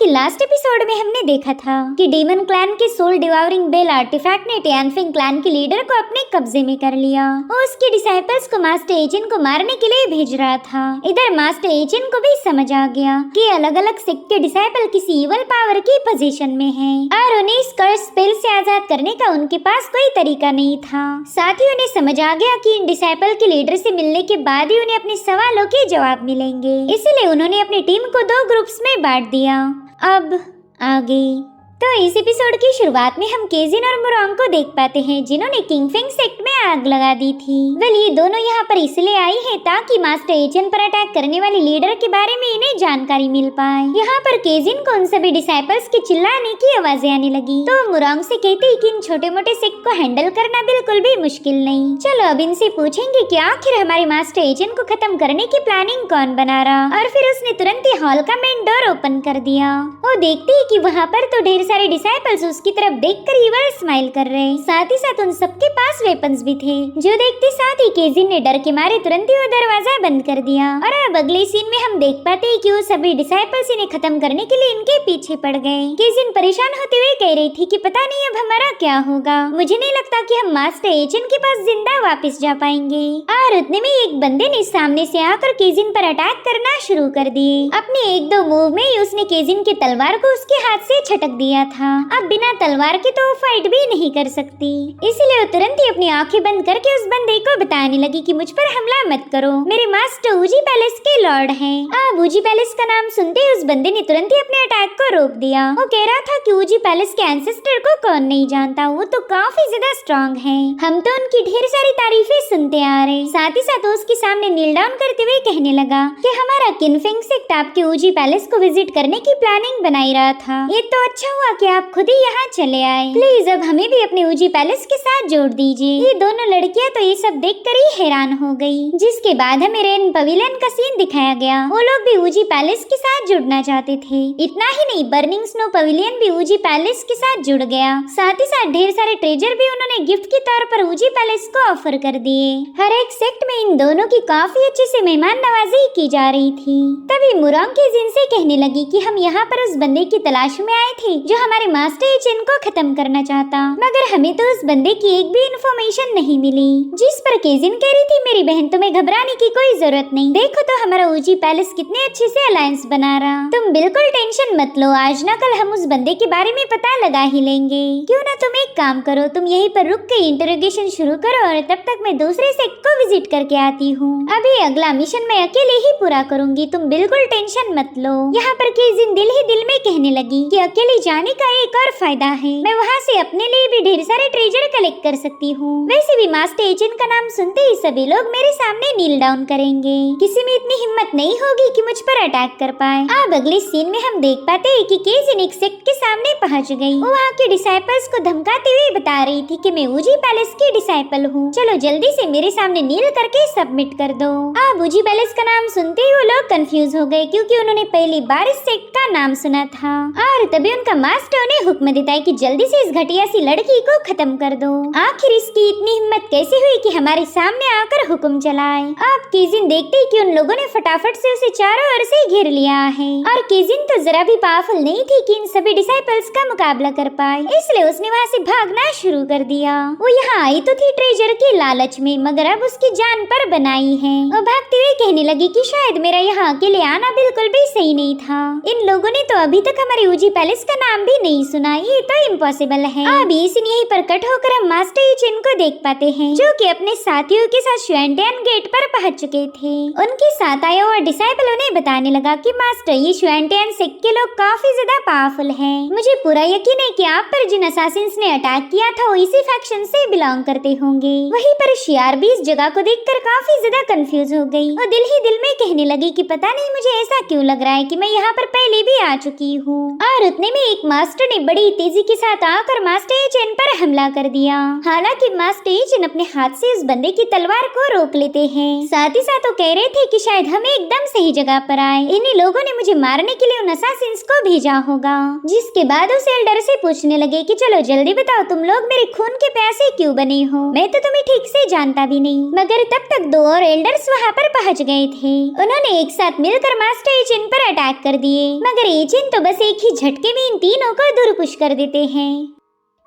कि last episode में हमने देखा था कि डीमन क्लैन के सोल डिवावरिंग बेल आर्टिफैक्ट ने टियानफिंग क्लैन के लीडर को अपने कब्जे में कर लिया और उसके डिसाइपल्स को मास्टर एचिन को मारने के लिए भेज रहा था। इधर मास्टर एचिन को भी समझ आ गया कि अलग अलग सेक्ट के डिसाइपल किसी इवल पावर की पोजीशन में हैं और उन्हें इस कर्स स्पेल से आजाद करने का उनके पास कोई तरीका नहीं था। साथ ही उन्हें समझ आ गया कि इन डिसाइपल के लीडर से मिलने के बाद ही उन्हें अपने सवालों के जवाब मिलेंगे, इसलिए उन्होंने अपनी टीम को 2 ग्रुप्स में बांट दिया। अब आगे तो इस एपिसोड की शुरुआत में हम केजिन और मुरोंग को देख पाते हैं जिन्होंने किंगफिंग सेक्ट में आग लगा दी थी। वेल ये दोनों यहाँ पर इसलिए आई है ताकि मास्टर एचिन पर अटैक करने वाले लीडर के बारे में इन्हें जानकारी मिल पाए। यहाँ पर केजिन को उन सभी डिसाइपल्स के चिल्लाने की आवाजें आने लगी तो मुरोंग से कहते हैं कि इन छोटे मोटे सेक्ट को हैंडल करना बिल्कुल भी मुश्किल नहीं। चलो अब इनसे पूछेंगे कि आखिर हमारे मास्टर एचिन को खत्म करने की प्लानिंग कौन बना रहा। और फिर उसने तुरंत ही हॉल का मेन डोर ओपन कर दिया। वो देखते ही कि वहाँ पर तो ढेर सारे डिसाइपल्स उसकी तरफ देखकर इवल स्माइल कर रहे, साथ ही साथ उन सबके पास वेपन्स भी थे जो देखते साथ ही केजिन ने डर के मारे तुरंत ही वो दरवाजा बंद कर दिया। और अब अगले सीन में हम देख पाते हैं कि वो सभी डिसाइपल्स इन्हें खत्म करने के लिए इनके पीछे पड़ गए। केजिन परेशान होते हुए कह रही थी कि पता नहीं अब हमारा क्या होगा, मुझे नहीं लगता कि हम मास्टर एचिन के पास जिंदा वापस जा पाएंगे। और उतने में एक बंदे ने सामने से आकर केजिन पर अटैक करना शुरू कर दिए। अपने 1-2 मूव में ही उसने केजिन की तलवार को उसके हाथ से झटक दिया था। अब बिना तलवार के तो फाइट भी नहीं कर सकती, इसलिए वो तुरंत ही अपनी आंखें बंद करके उस बंदे को बताने लगी कि मुझ पर हमला मत करो, मेरे मास्टर ऊजी पैलेस के लॉर्ड हैं। अब ऊजी पैलेस का नाम सुनते ही उस बंदे ने तुरंत ही अपने अटैक को रोक दिया। वो कह रहा था कि ऊजी पैलेस के एंसेस्टर को कौन नहीं जानता, वो तो काफी ज्यादा स्ट्रॉन्ग है, हम तो उनकी ढेर सारी तारीफें सुनते आ रहे। साथ ही साथ उसके सामने नील डाउन करते हुए कहने लगा कि हमारा किंगफिंग सेक्ट आपके ऊजी पैलेस को विजिट करने की प्लानिंग बनाई रहा था, ये तो अच्छा हुआ कि आप खुद ही यहाँ चले आए, प्लीज अब हमें भी अपने ऊजी पैलेस के साथ जोड़ दीजिए। ये दोनों लड़कियां तो ये सब देखकर ही हैरान हो गई। जिसके बाद हमें रेन पवेलियन का सीन दिखाया गया, वो लोग भी ऊजी पैलेस के साथ जुड़ना चाहते थे। इतना ही नहीं, बर्निंग स्नो पवेलियन भी ऊजी पैलेस के साथ जुड़ गया। साथ ही साथ ढेर सारे ट्रेजर भी उन्होंने गिफ्ट के तौर पर ऊजी पैलेस को ऑफर कर दिए। हर एक सेक्ट में इन दोनों की काफी अच्छे से मेहमान नवाजी की जा रही थी। तभी मुरोंग केजिन से कहने लगी कि हम यहाँ पर उस बंदे की तलाश में आए थे जो हमारे मास्टर एचिन को खत्म करना चाहता, मगर हमें तो उस बंदे की एक भी इंफॉर्मेशन नहीं मिली। जिस पर केजिन कह रही थी मेरी बहन तुम्हें घबराने की कोई जरूरत नहीं, देखो तो हमारा ऊजी पैलेस कितने अच्छे से अलायंस बना रहा, तुम बिल्कुल टेंशन मत लो, आज ना कल हम उस बंदे के बारे में पता लगा ही लेंगे। क्यों ना तुम एक काम करो, तुम यहीं पर रुक के इंटरोगेशन शुरू करो और तब तक मैं दूसरे सेक्ट को विजिट करके आती हूँ। अभी अगला मिशन मैं अकेले ही पूरा करूंगी, तुम बिल्कुल टेंशन मत लो। यहाँ पर केजिन दिल ही दिल में कहने लगी कि अकेले जाने का एक और फायदा है, मैं वहाँ से अपने लिए भी ढेर सारे ट्रेजर कलेक्ट कर सकती हूँ। वैसे भी मास्टर एचिन का नाम सुनते ही सभी लोग मेरे सामने नील डाउन करेंगे, किसी में इतनी हिम्मत नहीं होगी कि मुझ पर अटैक कर पाए। अब अगले सीन में हम देख पाते हैं कि केजिन एक सेक्ट के सामने पहुँच गई। वो वहाँ के डिसाइपल्स को धमकाते हुए बता रही थी कि मैं ऊजी पैलेस की डिसाइपल हूँ, चलो जल्दी से मेरे सामने नील करके सबमिट कर दो। अब ऊजी पैलेस का नाम सुनते ही वो लोग कंफ्यूज हो गए क्योंकि उन्होंने पहली बार इस सेक्ट का नाम सुना था। और तभी उनका मास्टर उन्हें हुक्म देता है कि जल्दी से इस घटिया सी लड़की को खत्म कर दो। आखिर इसकी इतनी हिम्मत कैसे हुई कि हमारे सामने आकर हुक्म चलाए। अब केजिन देखते ही कि उन लोगों ने फटाफट से उसे चारों ओर से घेर लिया है और केजिन तो जरा भी पावरफुल नहीं थी कि इन सभी डिसाइपल्स का मुकाबला कर पाए, इसलिए उसने वहाँ से भागना शुरू कर दिया। वो यहाँ आई तो थी ट्रेजर के लालच में, मगर अब उसकी जान पर बनाई है। वो भागते हुए कहने लगी कि शायद मेरा यहाँ अकेले आना बिल्कुल भी सही नहीं था, इन लोगों ने तो अभी तक हमारे ऊजी पैलेस का नाम भी नहीं सुना, ये तो इम्पॉसिबल है। अब ये सीन यहीं पर कट होकर हम मास्टर एचिन को देख पाते हैं जो कि अपने साथियों के साथ श्वेंटियन गेट पर पहुंच चुके थे। उनके साथ आया हुआ डिसाइपल उन्हें बताने लगा कि मास्टर ये श्वेंटियन सेक्ट के लोग काफी ज्यादा पावरफुल हैं, मुझे पूरा यकीन है कि आप पर जिन असासिन्स ने अटैक किया था वो इसी फैक्शन से बिलोंग करते होंगे। वहीं पर शियार भी इस जगह को देखकर काफी ज्यादा कंफ्यूज हो गई। वो दिल ही दिल में कहने लगी कि पता नहीं मुझे ऐसा क्यों लग रहा है कि मैं यहाँ पर पहले भी आ चुकी हूँ। और उतने में एक मास्टर ने बड़ी तेजी के साथ आकर मास्टर एचिन पर हमला कर दिया। हालांकि मास्टर एचिन अपने हाथ से उस बंदे की तलवार को रोक लेते हैं। साथ ही साथ वो कह रहे थे कि शायद हम एकदम सही जगह पर आए, इन्हीं लोगों ने मुझे मारने के लिए उन असासिन्स को भेजा होगा। जिसके बाद उस एल्डर से पूछने लगे कि चलो जल्दी बताओ तुम लोग मेरे खून के प्यासे क्यों बने हो, मैं तो तुम्हें ठीक से जानता भी नहीं। मगर तब तक 2 और एल्डर्स वहाँ पर पहुँच गए थे। उन्होंने एक साथ मिलकर मास्टर एचिन पर अटैक कर दिए, मगर एचिन तो बस एक ही झटके में इन तीनों को दूरपुश कर देते हैं।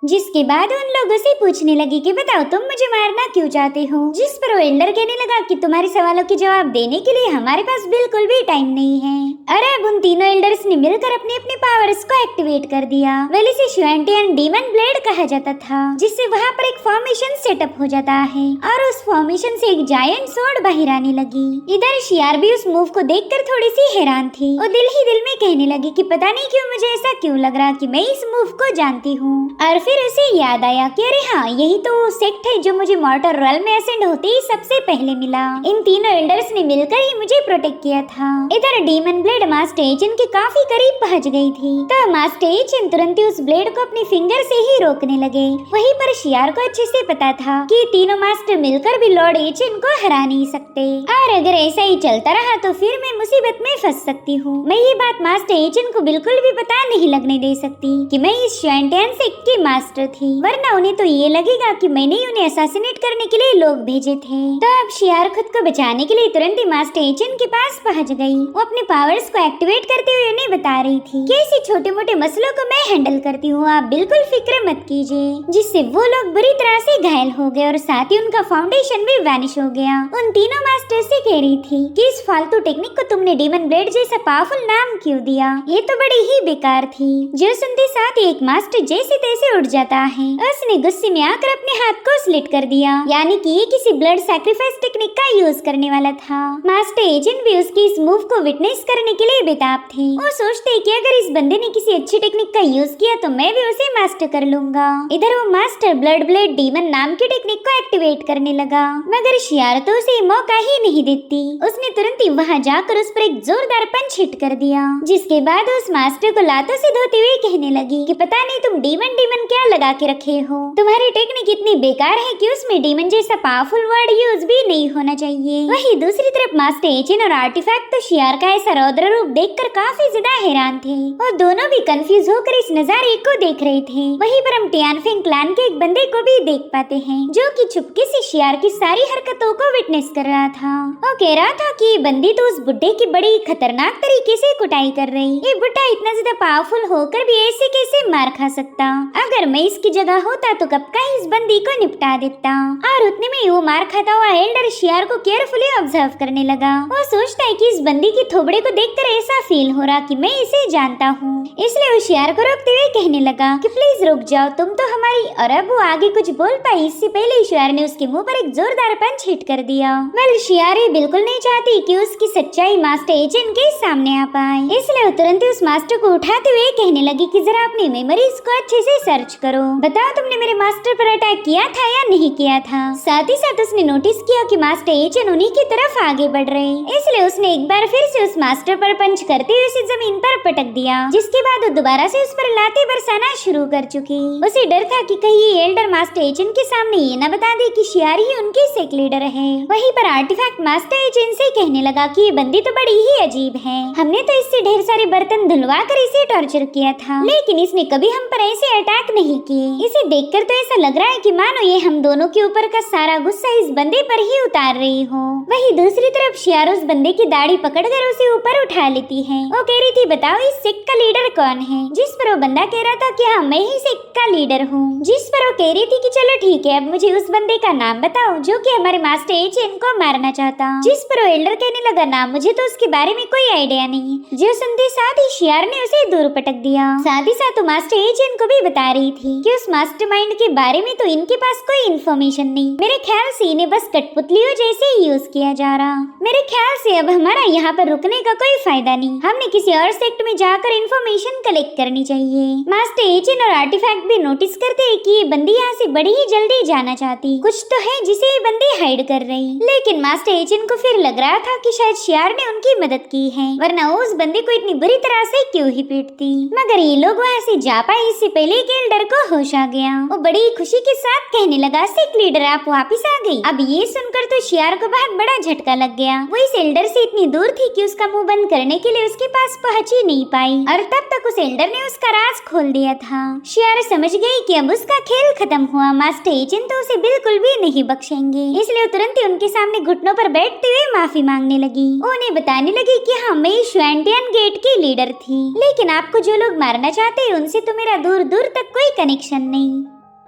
जिसके बाद उन लोगों से पूछने लगी कि बताओ तुम मुझे मारना क्यों चाहते हो। जिस पर वो एल्डर कहने लगा कि तुम्हारे सवालों के जवाब देने के लिए हमारे पास बिल्कुल भी टाइम नहीं है। अरे अब उन तीनों एल्डर्स ने मिलकर अपने अपने पावर्स को एक्टिवेट कर दिया। वेल इसे श्वेंटियन डीमन ब्लेड कहा जाता था, जिससे वहाँ पर एक फॉर्मेशन सेटअप हो जाता है और उस फॉर्मेशन से एक जायंट स्वॉर्ड बाहर आने लगी। इधर शियार भी उस मूव को देखकर थोड़ी सी हैरान थी। वो दिल ही दिल में कहने लगी कि पता नहीं क्यों मुझे ऐसा क्यों लग रहा कि मैं इस मूव को जानती हूँ। और फिर उसे याद आया कि अरे हाँ, यही तो वो सेक्ट है जो मुझे मॉर्टल रेल्म में असेंड होते ही सबसे पहले मिला। इन तीनों एल्डर्स ने मिलकर ही मुझे प्रोटेक्ट किया था। इधर डीमन ब्लेड मास्टर एचिन के काफी करीब पहुंच गई थी, तो मास्टर एचिन तुरंत ही उस ब्लेड को अपने फिंगर से ही रोकने लगे। वहीं पर शियार को अच्छे से पता था कि तीनों मास्टर मिलकर भी लॉर्ड एचिन को हरा नहीं सकते, और अगर ऐसा ही चलता रहा तो फिर मैं मुसीबत में फंस सकती हूँ। मैं ये बात मास्टर एचिन को बिल्कुल भी पता नहीं लगने दे सकती कि मैं इस श्वेंटियन सेक्ट की मास्टर थी, वरना उन्हें तो ये लगेगा कि मैंने ही उन्हें असैसिनेट करने के लिए लोग भेजे थे। तो अब शियार खुद को बचाने के लिए तुरंत ही मास्टर एचिन के पास पहुंच गई। वो अपने पावर्स को एक्टिवेट करते हुए उन्हें बता रही थी कि ऐसे छोटे मोटे मसलों को मैं हैंडल करती हूँ, आप बिल्कुल फिक्र मत कीजिए। जिससे वो लोग बुरी तरह से घायल हो गए और साथ ही उनका फाउंडेशन भी वैनिश हो गया। उन तीनों मास्टर से कह रही थी कि इस फालतू टेक्निक को तुमने डीमन ब्लेड जैसा पावरफुल नाम क्यों दिया, ये तो बड़ी ही बेकार थी। जो सुनते साथ एक मास्टर जैसे तैसे उठ जाता है। उसने गुस्से में आकर अपने हाथ को स्लिट कर दिया, यानी कि ये किसी ब्लड सैक्रिफाइस टेक्निक का यूज करने वाला था। मास्टर एजेंट भी उसकी इस मूव को विटनेस करने के लिए बेताब थे। वो सोचते कि अगर इस बंदे ने किसी अच्छी टेक्निक का यूज किया तो मैं भी उसे मास्टर कर लूंगा। इधर वो मास्टर ब्लड ब्लेड डीमन नाम की टेक्निक को एक्टिवेट करने लगा, मगर शियार तो उसे मौका ही नहीं देती। उसने तुरंत ही वहाँ जाकर उस पर एक जोरदार पंच हिट कर दिया, जिसके बाद उस मास्टर को लातों से धोते हुए कहने लगी कि पता नहीं तुम डीमन क्या लगा के रखे हो, तुम्हारी टेक्निक इतनी बेकार है कि उसमें डीमन जैसा पावरफुल वर्ड यूज भी नहीं होना चाहिए। वहीं दूसरी तरफ मास्टर एचिन और आर्टिफैक्ट तो शियार का ऐसा रौद्र रूप देखकर काफी ज्यादा हैरान थे और दोनों भी कंफ्यूज होकर इस नजारे को देख रहे थे। वहीं पर हम टियानफिंग क्लैन के एक बंदे को भी देख पाते हैं, जो कि चुपके से शियार की सारी हरकतों को विटनेस कर रहा था। वो कह रहा था कि ये बंदी तो उस बुड्ढे की बड़ी खतरनाक तरीके से कुटाई कर रही। ये बुड्ढा इतना ज्यादा पावरफुल होकर भी ऐसे कैसे मार खा सकता, अगर मैं इसकी जगह होता तो कब का इस बंदी को निपटा देता। और उतने में वो मार खाता हुआ एल्डर शियार को केयरफुली ऑब्जर्व करने लगा। वो सोचता है कि इस बंदी की थोबड़े को देखकर ऐसा फील हो रहा कि मैं इसे जानता हूँ, इसलिए वो शियार को रोकते हुए कहने लगा कि प्लीज रुक जाओ, तुम तो हमारी। और अब वो आगे कुछ बोल पाई इससे पहले शियार ने उसके मुंह पर एक जोरदार पंच हिट कर दिया। वेल शियार ये बिल्कुल नहीं चाहती कि उसकी सच्चाई मास्टर एचिन के सामने आ पाए, इसलिए वो तुरंत उस मास्टर को उठाते हुए कहने लगी कि जरा अपनी मेमोरीज को अच्छे से सर्च करो, बताओ तुमने मेरे मास्टर पर अटैक किया था या नहीं किया था। साथ ही साथ उसने नोटिस किया कि मास्टर एचिन उन्हीं की तरफ आगे बढ़ रहे, इसलिए उसने एक बार फिर से उस मास्टर पर पंच करते हुए उसे जमीन पर पटक दिया, जिसके बाद वो दोबारा से उस पर लाते बरसाना शुरू कर चुकी। उसे डर था कि कहीं ये एल्डर मास्टर एचिन के सामने ये न बता दे कि शियार ही उनकी सेक्ट लीडर है। वहीं पर आर्टिफैक्ट मास्टर एचिन से कहने लगा कि ये बंदी तो बड़ी ही अजीब है, हमने तो इससे ढेर सारे बर्तन धुलवा कर इसे टॉर्चर किया था, लेकिन इसने कभी हम पर ऐसे अटैक नहीं किए। इसे देखकर तो ऐसा लग रहा है कि मानो ये हम दोनों के ऊपर का सारा गुस्सा इस बंदे पर ही उतार रही हो। वहीं दूसरी तरफ शियार उस बंदे की दाढ़ी पकड़कर उसे ऊपर उठा लेती है। वो कह रही थी बताओ इस सेक्ट का लीडर कौन है, जिस पर वो बंदा कह रहा था कि हाँ मैं ही सेक्ट का लीडर हूँ, जिस पर वो कह रही थी कि चलो ठीक है अब मुझे उस बंदे का नाम बताओ जो कि हमारे मास्टर एचिन को मारना चाहता, जिस पर वो एल्डर कहने लगा नाम मुझे तो उसके बारे में कोई आइडिया नहीं, जो सुनते साथ ही शियार ने उसे दूर पटक दिया। साथ ही साथ मास्टर एचिन को भी बता रही थी कि उस मास्टरमाइंड के बारे में तो इनके पास कोई इन्फॉर्मेशन नहीं, मेरे ख्याल से इन्हें बस कठपुतलियों जैसे यूज किया जा रहा। मेरे ख्याल से अब हमारा यहाँ पर रुकने का कोई फायदा नहीं, हमने किसी और सेक्ट में जाकर इन्फॉर्मेशन कलेक्ट करनी चाहिए। मास्टर एचिन और आर्टिफैक्ट भी नोटिस करते हैं कि ये बंदी यहाँ से बड़ी ही जल्दी जाना चाहती, कुछ तो है जिसे ये बंदी हाइड कर रही। लेकिन मास्टर एचिन को फिर लग रहा था कि शायद शियार ने उनकी मदद की है, वरना वो उस बंदे को इतनी बुरी तरह से क्यों ही पीटती। मगर ये लोग वहाँ से जा पाए इससे पहले कि एल्डर को होश आ गया। वो बड़ी खुशी के साथ कहने लगा सेक्ट लीडर आप वापिस आ गई। अब ये सुनकर तो शियार को बहुत बड़ा झटका लग गया। वो इस एल्डर से इतनी दूर थी कि उसका मुंह बंद करने के लिए उसके पास पहुंच ही नहीं पाई, और तब तक उस एल्डर ने उसका राज खोल दिया था। शियार समझ गई कि अब उसका खेल खत्म हुआ। मास्टर एजेंट तो उसे बिल्कुल भी नहीं बख्शेंगे, इसलिए वो तुरंत ही उनके सामने घुटनों पर बैठते हुए माफी मांगने लगी। उन्हें बताने लगी कि हाँ, मैं श्वेंटियन गेट की लीडर थी, लेकिन आपको जो लोग मारना चाहते हैं उनसे तो मेरा दूर दूर तक कोई कनेक्शन नहीं।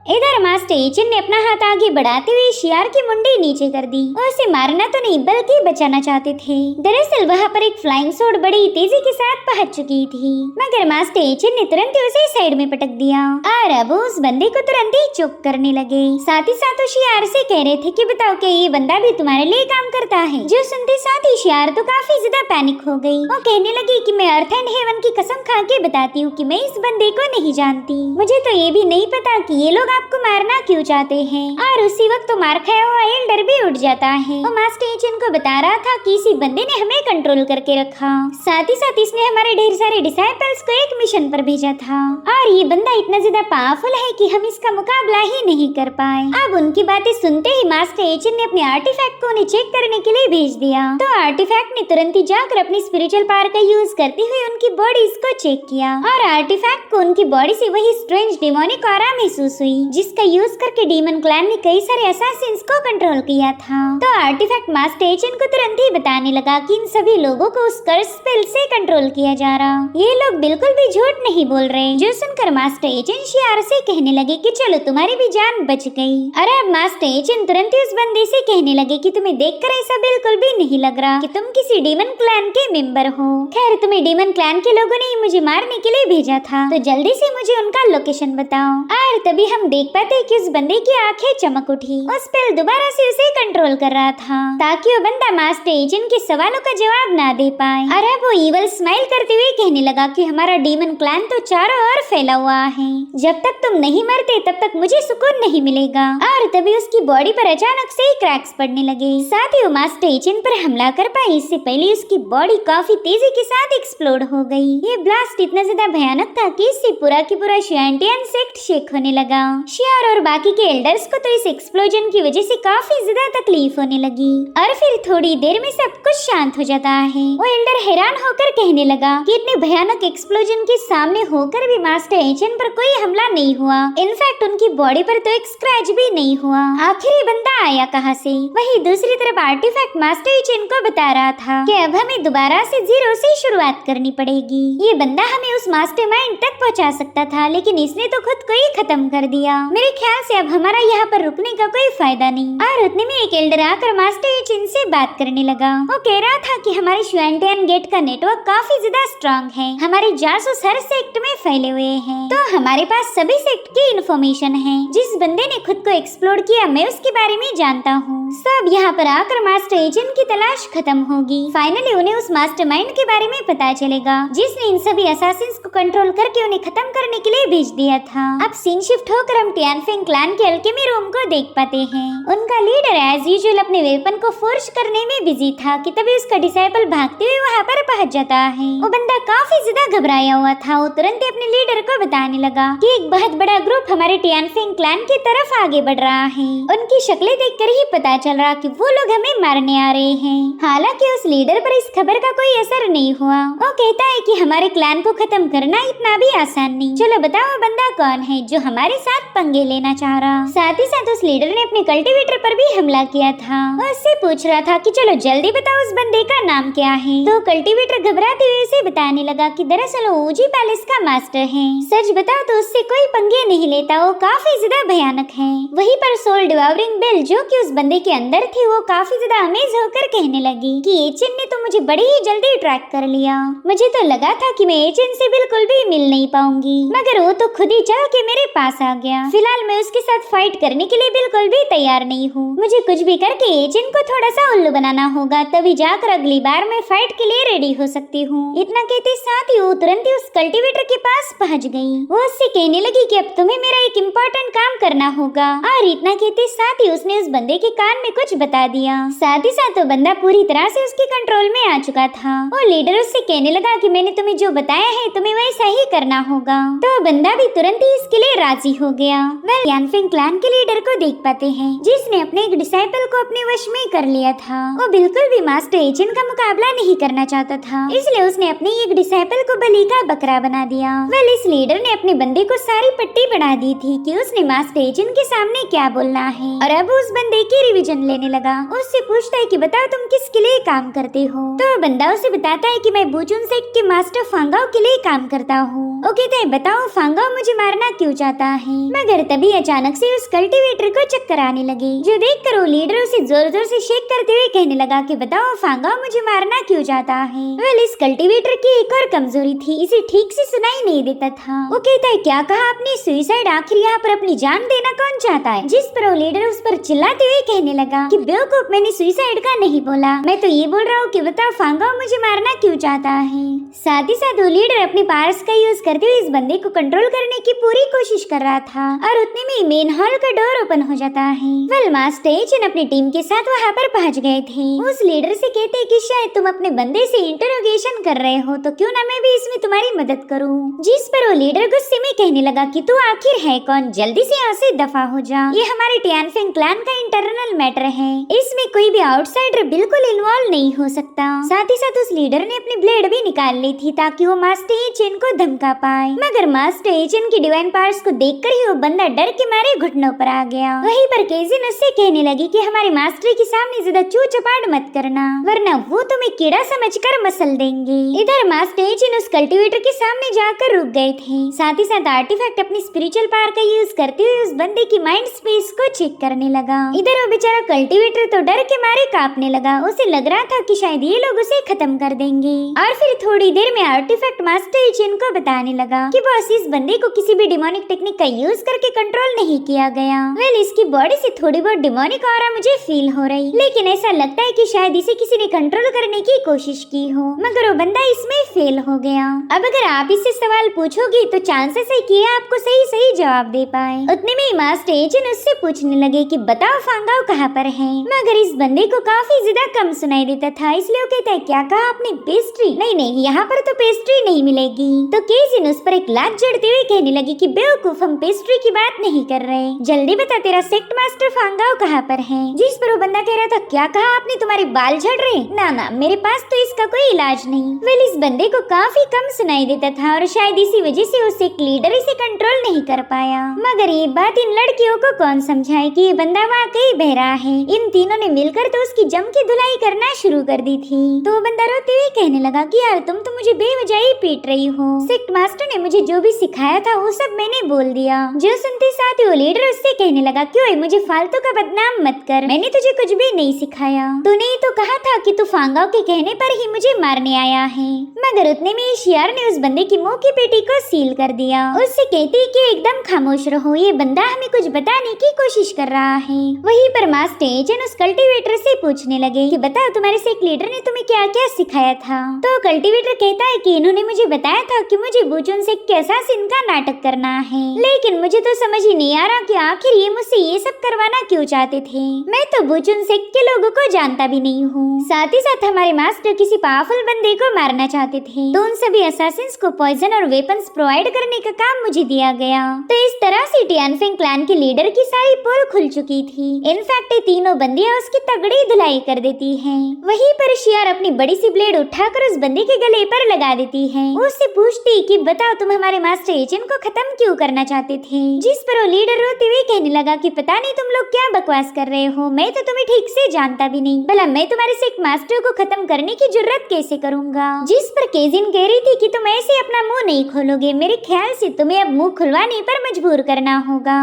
इधर मास्टर एजेंट ने अपना हाथ आगे बढ़ाते हुए शियार की मुंडी नीचे कर दी। वो उसे मारना तो नहीं बल्कि बचाना चाहते थे। दरअसल वहाँ पर एक फ्लाइंग स्वॉर्ड बड़ी तेजी के साथ पहुंच चुकी थी, मगर मास्टर एजेंट ने तुरंत ही उसे साइड में पटक दिया और अब उस बंदे को तुरंत ही चुप करने लगे। साथ ही साथ वो शियार से कह रहे थे कि बताओ क्या ये बंदा भी तुम्हारे लिए काम करता है? जो सुनते साथ ही शियार तो काफी ज्यादा पैनिक हो गई। वो कहने लगी कि मैं अर्थ एंड हेवन की कसम खा के बताती हूँ कि मैं इस बंदे को नहीं जानती। मुझे तो ये भी नहीं पता कि ये लोग आपको मारना क्यों चाहते हैं। और उसी वक्त तो मार खाया हुआ एल्डर भी उठ जाता है। वो मास्टर एजेंट को बता रहा था कि इसी बंदे ने हमें कंट्रोल करके रखा, साथ ही साथ इसने हमारे ढेर सारे डिसाइपल्स को एक मिशन पर भेजा था और ये बंदा इतना ज्यादा पावरफुल है कि हम इसका मुकाबला ही नहीं कर पाए। अब उनकी बातें सुनते ही मास्टर एजेंट ने अपने आर्टिफैक्ट को उन्हें चेक करने के लिए भेज दिया। तो आर्टिफैक्ट ने तुरंत ही जाकर अपनी स्पिरिचुअल पावर का यूज करते हुए उनकी बॉडीज को चेक किया और आर्टिफैक्ट को उनकी बॉडी से वही स्ट्रेंज डिमोनिक ऑरा महसूस हुई, जिसका यूज करके डीमन क्लैन ने कई सारे असैसिन्स को कंट्रोल किया था। तो आर्टिफैक्ट मास्टर एजेंट को तुरंत ही बताने लगा कि इन सभी लोगों को उस कर्स स्पेल से कंट्रोल किया जा रहा। ये लोग बिल्कुल भी झूठ नहीं बोल रहे। जो सुनकर मास्टर एजेंट शियार से कहने लगे कि चलो तुम्हारी भी जान बच गई। अरे अब मास्टर एजेंट तुरंत ही उस बंदे से कहने लगे कि तुम्हें देखकर ऐसा बिल्कुल भी नहीं लग रहा कि तुम किसी डीमन क्लैन के मेंबर हो। खैर, तुम्हें डीमन क्लैन के लोगों ने मुझे मारने के लिए भेजा था, तो जल्दी से मुझे उनका लोकेशन बताओ। और तभी हम देख पाते कि उस बंदे की आंखें चमक उठी। उस स्पेल दोबारा से उसे कंट्रोल कर रहा था ताकि वो बंदा मास्टर एजेंट के सवालों का जवाब ना दे पाए। और अब वो ईवल स्माइल करते हुए कहने लगा कि हमारा डीमन क्लैन तो चारों ओर फैला हुआ है, जब तक तुम नहीं मरते तब तक मुझे सुकून नहीं मिलेगा। और तभी उसकी बॉडी पर अचानक से ही क्रैक्स पड़ने लगे। साथ ही वो मास्टर एजेंट पर हमला कर पाई इससे पहले उसकी बॉडी काफी तेजी के साथ एक्सप्लोड हो गई। ये ब्लास्ट इतना ज्यादा भयानक था कि इससे पूरा की पूरा श्वेंटियन सेक्ट शेक होने लगा। शियार और बाकी के एल्डर्स को तो इस एक्सप्लोजन की वजह से काफी ज्यादा तकलीफ होने लगी और फिर थोड़ी देर में सब कुछ शांत हो जाता है। वो एल्डर हैरान होकर कहने लगा कि इतने भयानक एक्सप्लोजन के सामने होकर भी मास्टर एजेंट पर कोई हमला नहीं हुआ। इनफैक्ट उनकी बॉडी पर तो एक स्क्रैच भी नहीं हुआ। आखिर ये बंदा आया कहाँ से? वही दूसरी तरफ आर्टिफैक्ट मास्टर एजेंट को बता रहा था कि अब हमें दोबारा से जीरो से शुरुआत करनी पड़ेगी। ये बंदा हमें उस मास्टरमाइंड तक पहुँचा सकता था, लेकिन इसने तो खुद को ही खत्म कर दिया। मेरे ख्याल से अब हमारा यहाँ पर रुकने का कोई फायदा नहीं। और उतने में एक एल्डर आकर मास्टर एजेंट से बात करने लगा। वो कह रहा था कि हमारे श्वेंटियन गेट का नेटवर्क काफी ज्यादा स्ट्रांग है, हमारे जासूस हर सेक्ट में फैले हुए हैं, तो हमारे पास सभी सेक्ट की इंफॉर्मेशन है। जिस बंदे ने खुद को एक्सप्लोर किया मैं उसके बारे में जानता हूँ। सब यहाँ पर आकर मास्टर एजेंट की तलाश खत्म होगी। फाइनली उन्हें उस मास्टरमाइंड के बारे में पता चलेगा जिसने इन सभी असैसिन्स को कंट्रोल करके उन्हें खत्म करने के लिए भेज दिया था। अब सीन शिफ्ट होकर हम टियानफेंग क्लैन के अल्केमी रूम को देख पाते हैं। उनका लीडर एज यूजुअल अपने वेपन को फोर्ज करने में बिजी था कि तभी उसका डिसाइपल भागते हुए वहाँ पर पहुँच जाता है। वो बंदा काफी ज्यादा घबराया हुआ था। वो तुरंत ही अपने लीडर को बताने लगा कि एक बहुत बड़ा ग्रुप हमारे टियानफेंग क्लैन की तरफ आगे बढ़ रहा है। उनकी शक्लें देखकर ही पता चल रहा कि वो लोग हमें मारने आ रहे हैं। हालांकि उस लीडर पर इस खबर का कोई असर नहीं हुआ। वो कहता है कि हमारे क्लैन को खत्म करना इतना भी आसान नहीं। चलो बताओ वो बंदा कौन है जो हमारे साथ पंगे लेना चाह रहा। साथ ही साथ उस लीडर ने अपने कल्टीवेटर पर भी हमला किया था। वो उससे पूछ रहा था कि चलो जल्दी बताओ उस बंदे का नाम क्या है। तो कल्टीवेटर घबराते हुए उसे बताने लगा कि दरअसल वो ऊजी पैलेस का मास्टर है। सच बताओ तो उससे कोई पंगे नहीं लेता, वो काफी ज्यादा भयानक है। वहीं पर सोल डिवावरिंग बेल जो कि उस बंदे के अंदर थी वो काफी ज्यादा अमेज होकर कहने लगी कि एजेंट ने तो मुझे बड़ी ही जल्दी ट्रैक कर लिया। मुझे तो लगा था कि मैं एजेंट से बिल्कुल भी मिल नहीं पाऊंगी, मगर वो तो खुद ही चल के मेरे पास आ गया। फिलहाल मैं उसके साथ फाइट करने के लिए बिल्कुल भी तैयार नहीं हूँ। मुझे कुछ भी करके एजेंट को थोड़ा सा उल्लू बनाना होगा, तभी जाकर अगली बार मैं फाइट के लिए रेडी हो सकती हूँ। इतना कहते साथ ही वो तुरंत ही उस कल्टीवेटर के पास पहुँच गई। वो उससे कहने लगी कि अब तुम्हें मेरा एक इम्पोर्टेंट काम करना होगा। और इतना कहते साथ ही उसने उस बंदे के कान में कुछ बता दिया। साथ ही साथ वो बंदा पूरी तरह से उसके कंट्रोल में आ चुका था। वो लीडर उससे कहने लगा कि मैंने तुम्हें जो बताया है तुम्हें वैसा ही करना होगा। तो बंदा भी तुरंत ही इसके लिए राजी हो गया। वह यानफिंग क्लैन के लीडर को देख पाते हैं जिसने अपने एक डिसाइपल को अपने वश में कर लिया था। वो बिल्कुल भी मास्टर एचिन का मुकाबला नहीं करना चाहता था, इसलिए उसने अपने एक डिसाइपल को बलि का बकरा बना दिया। वेल इस लीडर ने अपने बंदे को सारी पट्टी बना दी थी कि उसने मास्टर एचिन के सामने क्या बोलना है, और अब उस बंदे की रिवीजन लेने लगा। उससे पूछता है कि बताओ तुम किसके लिए काम करते हो। तो बंदा उसे बताता है कि मैं बुचुन सेक्ट के मास्टर फांगाओ के लिए काम करता हूँ। वो कहता है बताओ फांगाओ मुझे मारना क्यों चाहता है। मगर तभी अचानक से उस कल्टीवेटर को चक्कर आने लगे, जो देखकर वो लीडर उसे जोर जोर से शेक करते हुए कहने लगा कि बताओ फांगाओ मुझे मारना क्यों चाहता है। वेल इस कल्टीवेटर की एक और कमजोरी थी, इसे ठीक से सुनाई नहीं देता था। वो कहता है क्या कहा आपने, सुसाइड, आखिर यहाँ पर अपनी जान देना कौन चाहता है। जिस पर वो लीडर उस पर चिल्लाते हुए कहने लगा कि बेवकूफ, मैंने सुसाइड का नहीं बोला, मैं तो ये बोल रहा हूँ कि बताओ फांगाओ मुझे मारना क्यों चाहता है। साथ ही साथ वो लीडर अपने पावर्स का यूज करते हुए इस बंदे को कंट्रोल करने की पूरी कोशिश कर रहा था, और उतने में मेन हॉल का डोर ओपन हो जाता है। वेल मास्टर एचिन अपनी टीम के साथ वहाँ पर पहुँच गए थे। उस लीडर से कहते कि शायद तुम अपने बंदे से इंटरोगेशन कर रहे हो, तो क्यों ना मैं भी इसमें तुम्हारी मदद करूं। जिस पर वो लीडर गुस्से में कहने लगा कि तू आखिर है कौन, जल्दी से यहाँ से दफा हो जा, ये हमारे टियानफिंग क्लैन का इंटरनल मैटर है, इसमें कोई भी आउटसाइडर बिल्कुल इन्वॉल्व नहीं हो सकता। साथ ही साथ उस लीडर ने अपनी ब्लेड भी निकाल ली थी ताकि वो मास्टर एचिन को धमका पाए, मगर मास्टर एचिन की डिवाइन पावर्स को देखकर ही वो बंदा डर के मारे घुटनों पर आ गया। वहीं पर केजिन उससे कहने लगी कि हमारे मास्टर के सामने ज्यादा चू चपाट मत करना, वरना वो तुम्हें कीड़ा समझकर मसल देंगे। इधर मास्टर एचिन उस कल्टीवेटर के सामने जाकर रुक गए थे। साथ ही साथ आर्टिफैक्ट अपनी स्पिरिचुअल पावर का यूज करते हुए उस बंदे की माइंड स्पेस को चेक करने लगा। इधर वो बेचारा कल्टीवेटर तो डर के मारे कांपने लगा, उसे लग रहा था कि शायद ये लोग उसे खत्म कर देंगे। और फिर थोड़ी देर में आर्टिफैक्ट मास्टर एचिन को बताने लगा कि बॉस इस बंदे को किसी भी डिमोनिक टेक्निक का यूज करके कंट्रोल नहीं किया गया। वेल इसकी बॉडी से थोड़ी बहुत डिमोनिक ऑरा मुझे फील हो रही, लेकिन ऐसा लगता है कि शायद इसे किसी ने कंट्रोल करने की कोशिश की हो, मगर वो बंदा इसमें फेल हो गया। अब अगर आप इससे सवाल पूछोगी तो चांसेस है कि आपको सही सही जवाब दे पाए। उतने में मास्टर एचिन उससे पूछने लगे कि बताओ फांगाओ कहाँ पर है, मगर इस बंदे को काफी ज्यादा कम सुनाई देता था, इसलिए वो कहता है क्या कहा आपने, पेस्ट्री? नहीं नहीं, यहाँ पर तो पेस्ट्री नहीं मिलेगी। तो केजिन उस पर एक लात जड़ते हुए कहने लगी कि बेवकूफ, हम पेस्ट्री की बात नहीं कर रहे, जल्दी बता तेरा सेक्ट मास्टर फांगाओ कहाँ पर है। जिस पर वो बंदा कह रहा था क्या कहा आपने, तुम्हारे बाल झड़ रहे? ना ना, मेरे पास तो इसका कोई इलाज नहीं। वेल इस बंदे को काफी कम सुनाई देता था और शायद इसी वजह से उस एक लीडर इसे कंट्रोल नहीं कर पाया। मगर ये बात इन लड़कियों को कौन समझाए कि ये बंदा वाकई बहरा है। इन तीनों ने मिलकर तो उसकी जम की धुलाई करना शुरू कर दी थी। तो वो बंदा रोते हुए कहने लगा कि यार तुम तो मुझे बेवजह ही पीट रही हो, सेक्ट मास्टर ने मुझे जो भी सिखाया था वो सब मैंने बोल दिया। जो सुनते साथ वो लीडर उससे कहने लगा क्यों मुझे फालतू का बदनाम मत कर, मैंने तुझे कुछ भी नहीं सिखाया, तूने ही तो कहा था कि तू फांगाओ के कहने पर ही मुझे मारने आया है। मगर उतने में शियार ने उस बंदे की मुंह की पेटी को सील कर दिया। उससे कहती कि एकदम खामोश रहो, ये बंदा हमें कुछ बताने की कोशिश कर रहा है। वहीं पर मास्टर एचिन उस कल्टीवेटर से पूछने लगे कि बताओ तुम्हारे सेक्ट लीडर ने तुम्हें क्या क्या सिखाया था। तो कल्टीवेटर कहता है कि इन्होंने मुझे बताया था कि मुझे बुचुन सेक्ट के असासिन का नाटक करना है, लेकिन मुझे तो समझ ही नहीं आ रहा कि आखिर ये मुझसे ये सब करवाना क्यों चाहते थे। मैं तो बुचुन सेक्ट के लोगों को जानता भी नहीं हूँ। साथ ही साथ हमारे मास्टर किसी पावरफुल बंदे को मारना चाहते थे, तो उन सभी असासिन्स को पॉइजन और वेपन्स प्रोवाइड करने का काम मुझे दिया गया। तो इस तरह से टियानफिंग क्लैन के लीडर की सारी पोल खुल चुकी थी। इनफैक्ट ये तीनों बंदियां उसकी तगड़ी धुलाई कर देती हैं। वहीं पर शियार अपनी बड़ी सी ब्लेड उठाकर उस बंदे के गले पर लगा देती है। उससे पूछती कि बताओ तुम हमारे मास्टर एचिन को खत्म क्यों करना चाहते थे। जिस पर वो लीडर रोते हुए कहने लगा कि पता नहीं तुम लोग क्या बकवास कर रहे हो, मैं तो तुम्हें ठीक से जानता भी नहीं, भला मैं तुम्हारे सेक्ट मास्टर को खत्म करने की जुर्रत कैसे करूंगा। जिस पर केजिन कह रही थी कि तुम ऐसे अपना मुंह नहीं खोलोगे, मेरे ख्याल से तुम्हें अब मुंह खुलवाने पर मजबूर करना होगा।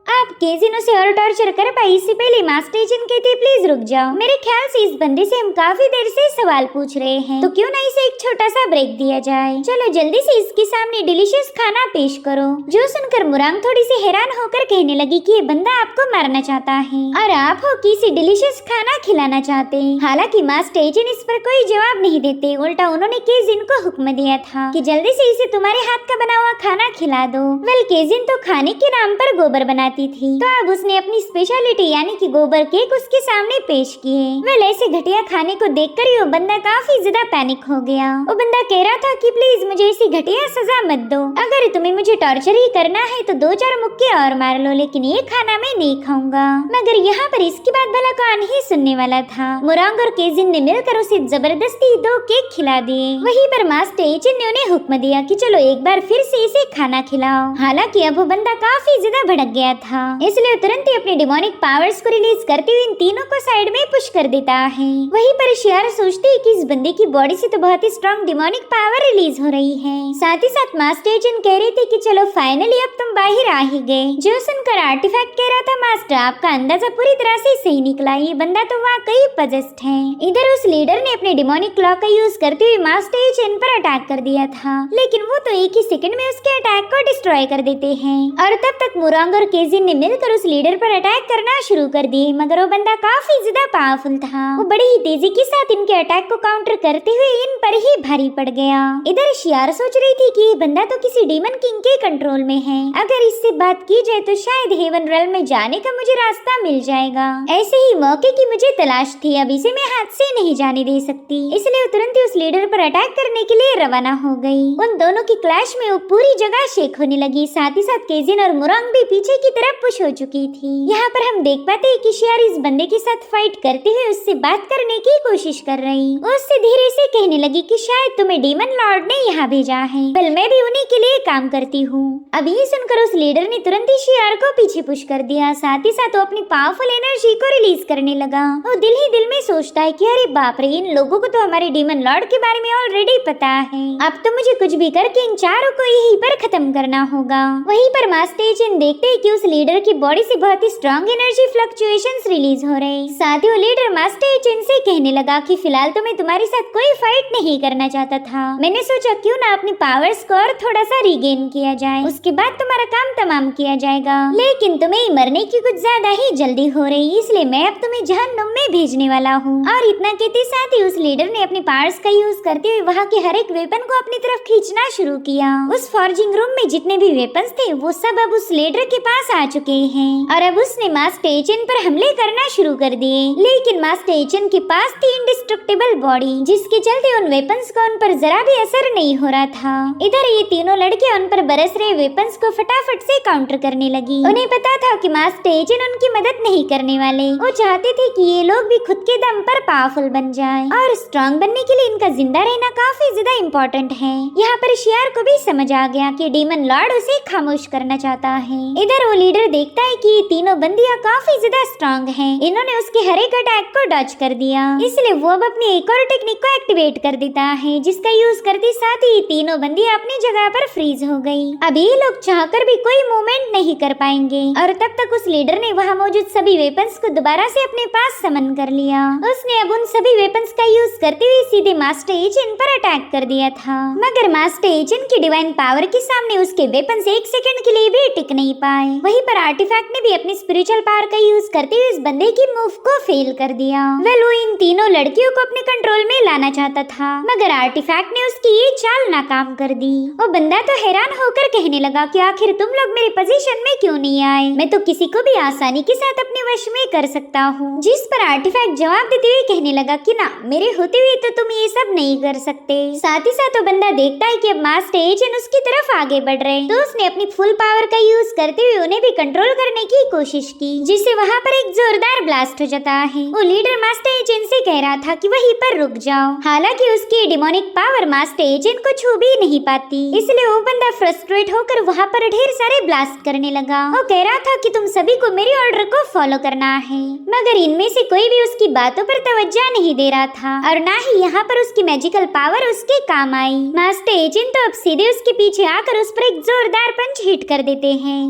आप केजिन उसे और टॉर्चर कर पाई, इससे पहले मास्टर एचिन कहते प्लीज रुक जाओ, मेरे ख्याल से इस बंदे से हम काफी देर से सवाल पूछ रहे हैं, तो क्यों ना इसे एक छोटा सा ब्रेक दिया जाए। चलो जल्दी से इसके सामने डिलीशियस खाना पेश करो। जो सुनकर मुरांग थोड़ी सी हैरान होकर कहने लगी कि ये बंदा आपको मारना चाहता है और आप हो कि इसे डिलीशियस खाना खिलाना चाहते हैं। हालांकि मास्टर एचिन इस पर कोई जवाब नहीं देते, उल्टा उन्होंने केजिन को हुक्म दिया था कि जल्दी से इसे तुम्हारे हाथ का बना हुआ खाना खिला दो। वेल केजिन तो खाने के नाम पर गोबर बनाती बनाती थी, तो अब उसने अपनी स्पेशलिटी यानी कि गोबर केक उसके सामने पेश किए। वेल ऐसे घटिया खाने को देखकर ही वो बंदा काफी ज्यादा पैनिक हो गया। वो बंदा कह रहा था कि प्लीज मुझे ऐसी घटिया सजा मत दो, अगर तुम्हें मुझे टॉर्चर ही करना है तो 2-4 मुक्के और मार लो, लेकिन ये खाना मैं नहीं खाऊंगा। मगर यहाँ पर इसकी बात भला कौन ही सुनने वाला था। मोरांग और केजिन ने मिलकर उसे जबरदस्ती 2 केक खिला दिए। वहीं पर मास्टर एचिन ने उन्हें हुक्म दिया कि चलो एक बार फिर से इसे खाना खिलाओ। हालांकि अब वो बंदा काफी ज्यादा भड़क गया था, इसलिए तुरंत ही अपने डिमोनिक पावर्स को रिलीज करते हुए इन तीनों को साइड में पुश कर देता है। वहीं पर शियारा सोचती है कि इस बंदे की बॉडी से तो बहुत ही स्ट्रॉन्ग डिमोनिक पावर रिलीज हो रही है। साथ ही साथ मास्टर एचिन कह रहे थे कि चलो फाइनली अब तुम बाहर आ ही गए। जो सुनकर आर्टिफैक्ट कह रहा था मास्टर आपका अंदाजा पूरी तरह से सही निकला, ये बंदा तो वाकई पजेस्ड है। इधर उस लीडर ने अपने डिमोनिक क्लॉ का यूज करते हुए मास्टर एचिन पर अटैक कर दिया था, लेकिन वो तो एक ही सेकंड में उसके अटैक को डिस्ट्रॉय कर देते हैं। और तब तक मोरांग और केजिन ने मिलकर उस लीडर पर अटैक करना शुरू कर दिए, मगर वो बंदा काफी ज्यादा पावरफुल था। वो बड़ी ही तेजी के साथ इनके अटैक को काउंटर करते हुए इन पर ही भारी पड़ गया। इधर शियारा सोच रही थी कि ये बंदा तो किसी डीमन किंग के कंट्रोल में है, अगर इससे बात की जाए तो शायद हेवन रेल्म में जाने का मुझे रास्ता मिल जाएगा। ऐसे ही मौके की मुझे तलाश थी, अब इसे मैं हाथ से नहीं जाने दे सकती, इसलिए तुरंत ही उस लीडर पर अटैक करने के लिए रवाना हो गई। उन दोनों की क्लैश में वो पूरी जगह शेक होने लगी। साथ ही साथ केजिन और मोरांग भी पीछे की तरफ पुश हो चुकी थी। यहाँ पर हम देख पाते हैं कि शियार इस बंदे के साथ फाइट करते हुए उससे बात करने की कोशिश कर रही। उससे धीरे से कहने लगी कि शायद तुम्हें डीमन लॉर्ड ने यहाँ भेजा है, बल मैं भी उन्हीं के लिए काम करती हूँ। अब ये सुनकर उस लीडर ने तुरंत ही शियार को पीछे पुश कर दिया। साथ ही साथ वो अपनी पावरफुल एनर्जी को रिलीज करने लगा। वो दिल ही दिल में सोचता है कि अरे बाप रे, इन लोगों को तो हमारे डीमन लॉर्ड के बारे में ऑलरेडी पता है, अब तो मुझे कुछ भी करके इन चारों को यहीं पर खत्म करना होगा। वहीं पर मास्टर एचिन देखते हैं कि उस लीडर की बॉडी से बहुत ही स्ट्रॉन्ग एनर्जी फ्लक्चुएशंस रिलीज हो रहे। साथ ही वो लीडर मास्टर एचिन से कहने लगा कि फिलहाल तो मैं तुम्हारे साथ कोई फाइट नहीं करना चाहता था, मैंने सोचा क्यों ना अपनी पावर्स को और थोड़ा सा रिगेन किया जाए, उसके बाद तुम्हारा काम तमाम किया जाएगा। लेकिन तुम्हें मरने की कुछ ज्यादा ही जल्दी हो रही, इसलिए मैं अब तुम्हें जहन्नुम में भेजने वाला हूँ। और इतना कहते साथ ही उस लीडर ने अपनी पावर्स का यूज करते हुए वहाँ के हर एक वेपन को अपनी तरफ खींचना शुरू किया। उस फॉर्जिंग रूम में जितने भी वेपन्स थे वो सब अब उस लीडर के पास आ चुके हैं और अब उसने मास्टर एचिन पर हमले करना शुरू कर दिए। लेकिन मास्टर एचिन के पास थी इंडिस्ट्रक्टिबल बॉडी, जिसके चलते उन वेपन्स का उन पर जरा भी असर नहीं हो रहा था। इधर ये तीनों लड़के उन पर बरस रहे वेपन्स को फटाफट से काउंटर करने लगी। उन्हें पता था कि मास्टर एचिन उनकी मदद नहीं करने वाले, वो चाहते थे कि ये लोग भी खुद के दम पर पावरफुल बन जाएं और स्ट्रॉन्ग बनने के लिए इनका जिंदा रहना काफी ज्यादा इम्पोर्टेंट है। यहाँ पर शियार को भी समझ आ गया कि डीमन लॉर्ड उसे खामोश करना चाहता है। इधर वो लीडर देखता है कि ये तीनों बंदियां काफी ज्यादा स्ट्रॉन्ग हैं। इन्होंने उसके हर एक अटैक को डॉज कर दिया, इसलिए वो अब अपनी एक और टेक्निक को एक्टिवेट कर देता है, जिसका यूज करते साथ ही तीनों बंदियां अपनी जगह पर फ्रीज हो गई। अब ये लोग चाहकर भी कोई मूवमेंट नहीं कर पाएंगे। और तब तक उस लीडर ने वहाँ मौजूद सभी वेपन्स को दोबारा से अपने पास समन कर लिया। उसने अब उन सभी वेपन्स का यूज करते हुए सीधे मास्टर एचिन पर अटैक कर दिया था, मगर मास्टर एचिन की डिवाइन पावर के सामने उसके वेपन्स एक सेकंड के लिए भी टिक नहीं पाए। वहीं पर आर्टिफैक्ट ने भी अपनी स्पिरिचुअल पावर का यूज करते हुए इस बंदे की मूव को फेल कर दिया। वो इन तीनों लड़कियों को अपने कंट्रोल में लाना चाहता था, मगर आर्टिफैक्ट ने उसकी ये चाल नाकाम कर दी। वो बंदा तो हैरान होकर कहने लगा कि आखिर तुम लोग मेरी पोजीशन में क्यों नहीं आए, मैं तो किसी को भी आसानी के साथ अपने वश में कर सकता हूँ। जिस पर आर्टिफैक्ट जवाब देते हुए कहने लगा कि ना, मेरे होते हुए तो तुम ये सब नहीं कर सकते। साथ ही साथ वो बंदा देखता है कि अब मास्टर एचिन उसकी तरफ आगे बढ़ रहे, तो उसने अपनी फुल पावर का यूज करते हुए उन्हें भी कंट्रोल करने की कोशिश की, जिससे वहाँ पर एक जोरदार ब्लास्ट हो जाता है। वो लीडर मास्टर एचिन से कह रहा था कि वहीं पर रुक जाओ, हालांकि उसकी डिमोनिक पावर मास्टर एचिन को छू भी नहीं पाती, इसलिए वो बंदा फ्रस्ट्रेट होकर वहाँ पर ढेर सारे ब्लास्ट करने लगा। वो कह रहा था कि तुम सभी को मेरी ऑर्डर को फॉलो करना है, मगर इनमें से कोई भी उसकी बातों पर तवज्जो नहीं दे रहा था और ना ही यहाँ पर उसकी मैजिकल पावर उसके काम आई। मास्टर एचिन तो अब सीधे उसके पीछे आकर उस पर एक जोरदार पंच हिट कर देते हैं।